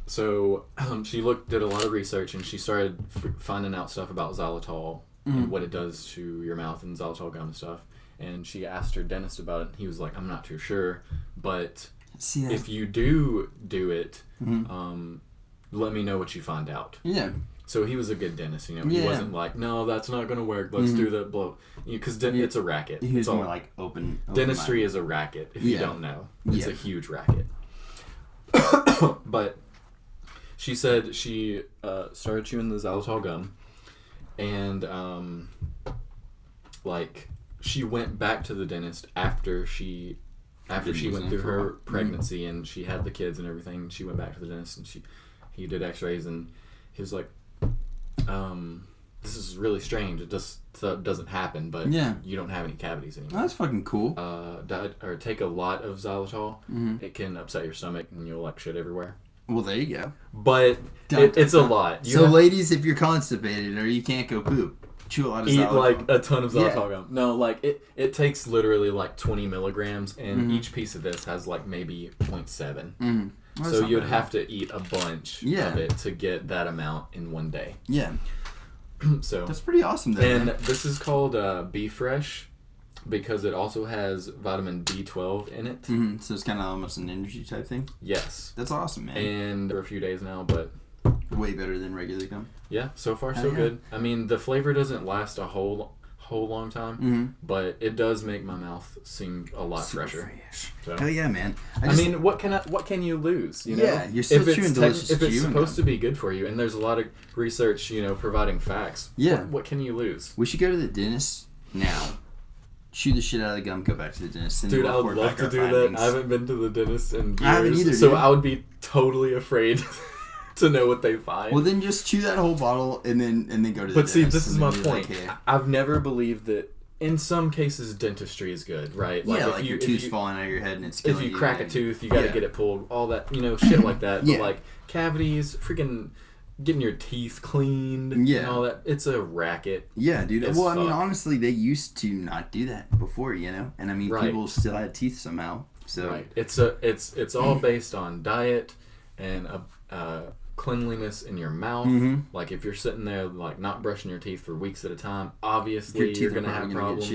So she did a lot of research, and she started finding out stuff about xylitol and what it does to your mouth and xylitol gum and stuff. And she asked her dentist about it, and he was like, "I'm not too sure, but if you do it, let me know what you find out." Yeah. So he was a good dentist, He wasn't like, "No, that's not going to work. Let's do that." Blow, because it's a racket.
He was more like open
dentistry is a racket. If you don't know, it's a huge racket. But she said she started chewing the xylitol gum, and she went back to the dentist after she went through her pregnancy and she had the kids and everything. She went back to the dentist, and he did X-rays, and he was like, "This is really strange. It just doesn't happen, but you don't have any cavities anymore."
That's fucking cool.
Take a lot of xylitol. It can upset your stomach, and you'll like shit everywhere.
Well, there you go.
But it's a lot.
Ladies, if you're constipated or you can't go poop, chew a lot of xylitol.
Eat like a ton of xylitol gum. No, like it takes literally like 20 milligrams, and each piece of this has like maybe 0.7. So you'd have to eat a bunch of it to get that amount in one day. Yeah. So
that's pretty awesome, though.
And this is called Be Fresh because it also has vitamin B12 in it.
So it's kind of almost an energy type thing.
Yes.
That's awesome, man.
And for a few days now, but
way better than regular gum.
Yeah. So far, so good. I mean, the flavor doesn't last a whole long time, but it does make my mouth seem a lot fresher.
So. Hell yeah, man!
I mean, what can you lose?
Yeah, you're still chewing delicious.
If it's supposed to be good for you, and there's a lot of research, providing facts. Yeah, what can you lose?
We should go to the dentist now. Chew the shit out of the gum. Go back to the dentist.
Dude, I would love to do that. I haven't been to the dentist in years,
I haven't either.
So I would be totally afraid to know what they find.
Well, then just chew that whole bottle and then go to the dentist.
But see, this is my point. Like, hey. I've never believed that. In some cases, dentistry is good, right?
Like if your tooth's falling out of your head and it's killing you.
If you crack a tooth, you got to get it pulled. All that, shit like that. But like cavities, freaking getting your teeth cleaned, and all that. It's a racket.
Yeah, dude. Well, I mean, honestly, they used to not do that before, and I mean, people still had teeth somehow. So
right. It's all based on diet and cleanliness in your mouth. Like if you're sitting there like not brushing your teeth for weeks at a time, obviously you're gonna have problems.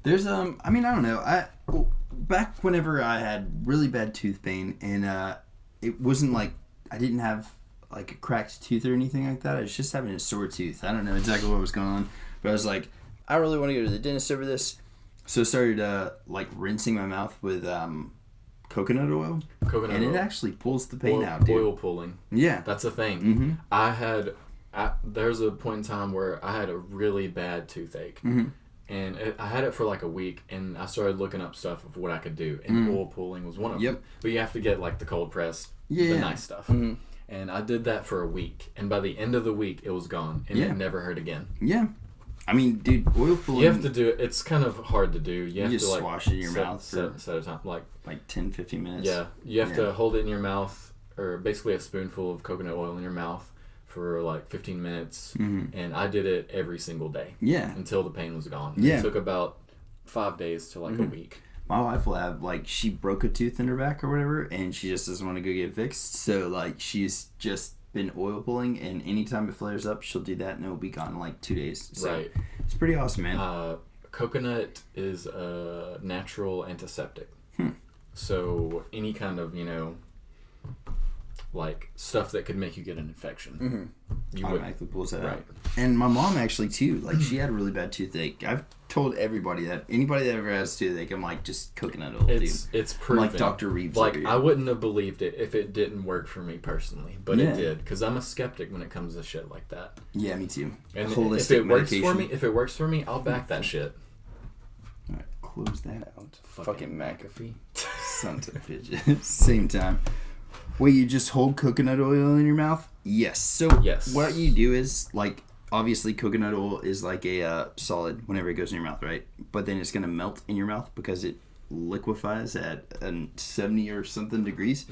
There's I mean, I don't know. Back whenever I had really bad tooth pain, and it wasn't like I didn't have like a cracked tooth or anything like that. I was just having a sore tooth. I don't know exactly what was going on, but I was like, I really want to go to the dentist over this. So I started like rinsing my mouth with coconut oil. And it actually pulls the pain out, dude.
Oil pulling. Yeah. That's a thing. There's a point in time where I had a really bad toothache. And I had it for like a week, and I started looking up stuff of what I could do. And oil pulling was one of them. But you have to get like the cold press, the nice stuff. And I did that for a week. And by the end of the week, it was gone. And it never hurt again. Yeah. I mean, dude, oil pulling... You have to do it. It's kind of hard to do. You have
just
to, like,
swash it in your mouth for...
Set a time. Like
10, 15 minutes.
Yeah. You have to hold it in your mouth, or basically a spoonful of coconut oil in your mouth for like 15 minutes, and I did it every single day.
Yeah.
Until the pain was gone.
Yeah.
It took about 5 days to like a week.
My wife will have, like, she broke a tooth in her back or whatever, and she just doesn't want to go get it fixed. So, like, she's just been oil pulling, and anytime it flares up, she'll do that, and it'll be gone in, like, 2 days. So, right. It's pretty awesome, man.
Coconut is a natural antiseptic. So, any kind of, like, stuff that could make you get an infection. You
automatically pulls that out. And my mom actually, too, like, she had a really bad toothache. I've told everybody that. Anybody that ever has toothache, I'm like, just coconut oil, dude.
It's proven.
I'm like Dr. Reeves.
Like, I wouldn't have believed it if it didn't work for me personally. But it did. Because I'm a skeptic when it comes to shit like that.
Yeah, me too.
And if it works for me, I'll back that shit.
Alright, close that out.
Fucking McAfee.
Son of a bitch. Same time. Wait, you just hold coconut oil in your mouth? Yes. So what you do is, like, obviously coconut oil is like a solid whenever it goes in your mouth, right? But then it's going to melt in your mouth because it liquefies at 70 or something degrees.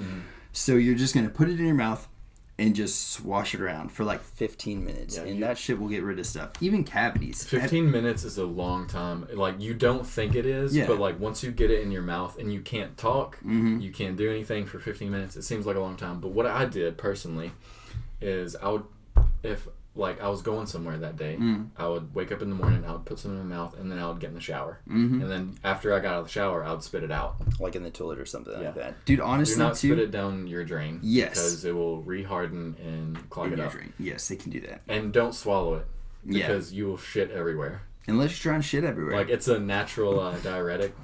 So you're just going to put it in your mouth and just swash it around for like 15 minutes. And that shit will get rid of stuff. Even cavities.
15 minutes is a long time. Like, you don't think it is, but like once you get it in your mouth and you can't talk, you can't do anything for 15 minutes, it seems like a long time. But what I did personally is if like I was going somewhere that day, I would wake up in the morning, I would put some in my mouth, and then I would get in the shower. And then after I got out of the shower, I would spit it out.
Like in the toilet or something like that. Dude, honestly,
do not spit it down your drain.
Yes.
Because it will reharden and clog it up.
Drain. Yes, they can do that.
And don't swallow it. Because you will shit everywhere.
Unless you're trying shit everywhere.
Like, it's a natural diuretic.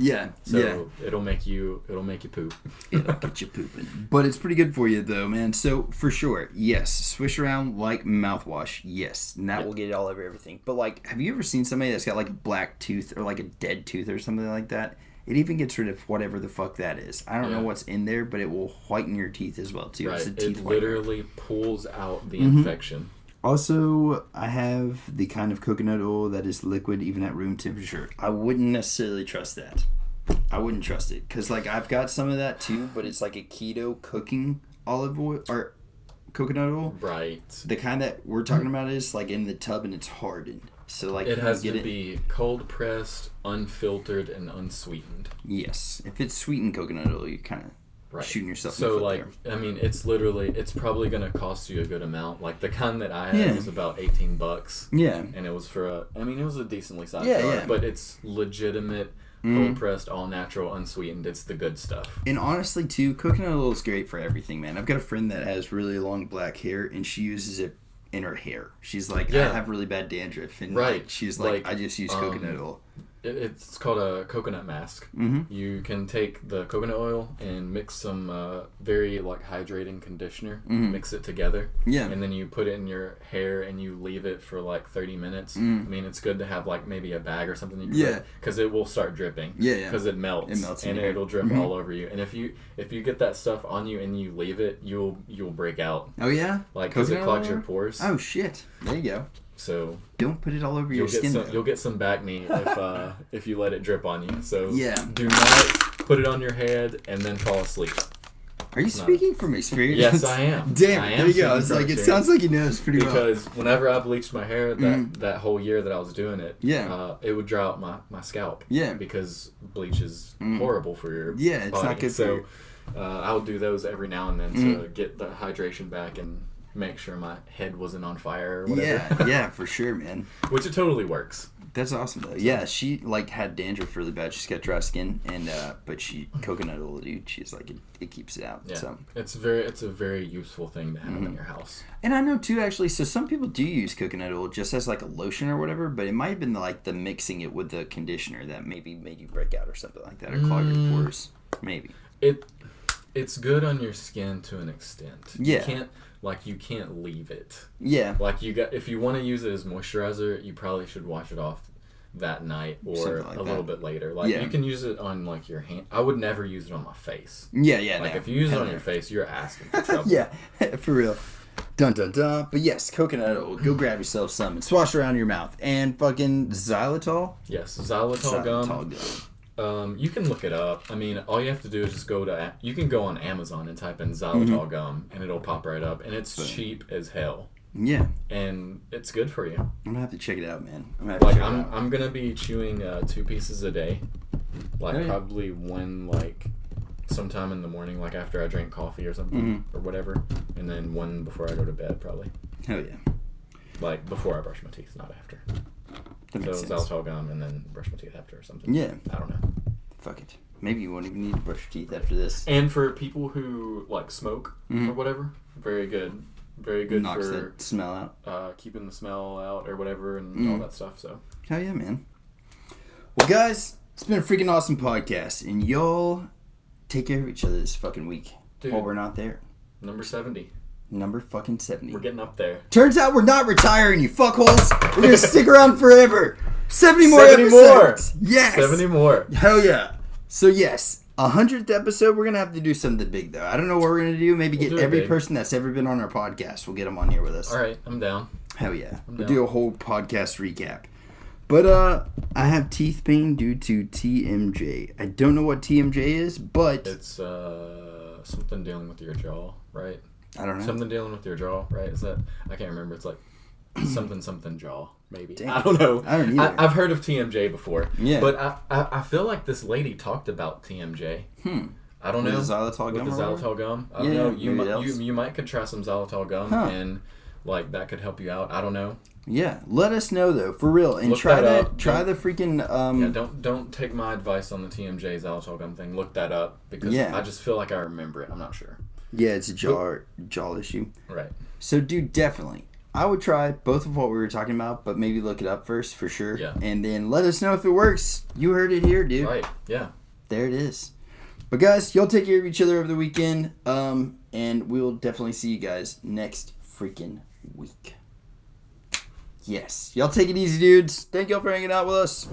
So it'll make you poop.
It'll get you pooping. But it's pretty good for you, though, man. So, for sure, yes. Swish around like mouthwash. Yes. And that will get it all over everything. But, like, have you ever seen somebody that's got, like, a black tooth or, like, a dead tooth or something like that? It even gets rid of whatever the fuck that is. I don't know what's in there, but it will whiten your teeth as well, too.
Right.
It's a teeth
it literally pulls out the infection.
Also, I have the kind of coconut oil that is liquid even at room temperature. I wouldn't necessarily trust that. I wouldn't trust it. Because, like, I've got some of that too, but it's like a keto cooking olive oil or coconut oil.
Right.
The kind that we're talking about is, like, in the tub and it's hardened. So, like,
it has to be cold pressed, unfiltered, and unsweetened.
Yes. If it's sweetened coconut oil, you kind of... shooting yourself in the foot
like there. I mean, it's probably gonna cost you a good amount. Like the kind that I had was about $18. And it was for it was a decently sized jar, but it's legitimate, cold pressed, all natural, unsweetened. It's the good stuff.
And honestly too, coconut oil is great for everything, man. I've got a friend that has really long black hair and she uses it in her hair. She's like, I have really bad dandruff, and like, she's like, I just use coconut oil.
It's called a coconut mask. You can take the coconut oil and mix some very like hydrating conditioner, mix it together, and then you put it in your hair and you leave it for like 30 minutes. I mean, it's good to have like maybe a bag or something you can because it will start dripping. Because it melts and it'll drip all over you. And if you get that stuff on you and you leave it, you'll break out.
Oh yeah,
like because it clogs your pores.
Oh shit, there you go.
So
don't put it all over your skin.
You'll get some back knee if you let it drip on you. So do not put it on your head and then fall asleep.
Are you speaking from experience?
Yes, I am.
Damn, there you go. It's like, it sounds like he knows pretty well.
Because whenever I bleached my hair that whole year that I was doing it, it would dry out my scalp. Yeah. Because bleach is horrible for your body.
It's not good for you.
I would do those every now and then to get the hydration back and make sure my head wasn't on fire or whatever.
Yeah, for sure, man.
Which it totally works.
That's awesome though. Yeah, she like had dandruff really bad. She's got dry skin, and but she coconut oil, dude. She's like it keeps it out.
Yeah,
so
it's a very useful thing to have in your house.
And I know too, actually. So some people do use coconut oil just as like a lotion or whatever, but it might have been like the mixing it with the conditioner that maybe made you break out or something like that, or clog your pores. Maybe
it's good on your skin to an extent.
Yeah.
You can't leave it.
Yeah.
Like if you want to use it as moisturizer, you probably should wash it off that night or a little bit later. Like you can use it on like your hand. I would never use it on my face.
Yeah.
Like if you use it on your face, you're asking for trouble.
Yeah, for real. Dun dun dun. But yes, coconut oil. Go grab yourself some and swash around your mouth. And fucking xylitol.
Yes, xylitol gum. You can look it up. I mean, all you have to do is just you can go on Amazon and type in xylitol gum, and it'll pop right up. And it's cheap as hell.
Yeah.
And it's good for you.
I'm gonna have to check it out, man.
I'm gonna be chewing 2 pieces a day. Probably one sometime in the morning, after I drink coffee or something or whatever, and then one before I go to bed, probably.
Hell yeah.
Before I brush my teeth, not after. So xylitol gum and then brush my teeth after or something.
Yeah.
I don't know.
Fuck it. Maybe you won't even need to brush your teeth after this.
And for people who smoke or whatever, very good. Very good.
Knocks
for
that smell
out. Keeping the smell out or whatever and all that stuff. So.
Hell yeah, man. Well, guys, it's been a freaking awesome podcast, and y'all take care of each other this fucking week.
Dude,
while we're not there.
Number 70.
Number fucking 70.
We're getting up there.
Turns out we're not retiring, you fuckholes. We're gonna stick around forever. 70 more episodes. Yes.
70 more.
Hell yeah. So yes, 100th episode, we're gonna have to do something big though. I don't know what we're gonna do. Maybe get every person that's ever been on our podcast. We'll get them on here with us.
All right, I'm down.
Hell yeah. We'll do a whole podcast recap. But I have teeth pain due to TMJ. I don't know what TMJ is, but
it's something dealing with your jaw, right?
I don't know.
Something dealing with your jaw, right? Is that I can't remember. It's something jaw, maybe. Damn. I don't know.
I don't either.
I've heard of TMJ before.
Yeah.
But I feel like this lady talked about TMJ. I don't know.
With the xylitol gum?
With the xylitol gum. I don't know. You might could try some xylitol gum and that could help you out. I don't know.
Yeah, let us know though, for real, and try the freaking.
Don't take my advice on the TMJ xylitol gum thing. Look that up because I just feel like I remember it. I'm not sure.
Yeah, it's a jaw issue.
Right.
So, dude, definitely, I would try both of what we were talking about, but maybe look it up first for sure.
Yeah.
And then let us know if it works. You heard it here, dude.
Right. Yeah.
There it is. But guys, y'all take care of each other over the weekend. And we'll definitely see you guys next freaking week. Yes. Y'all take it easy, dudes. Thank y'all for hanging out with us.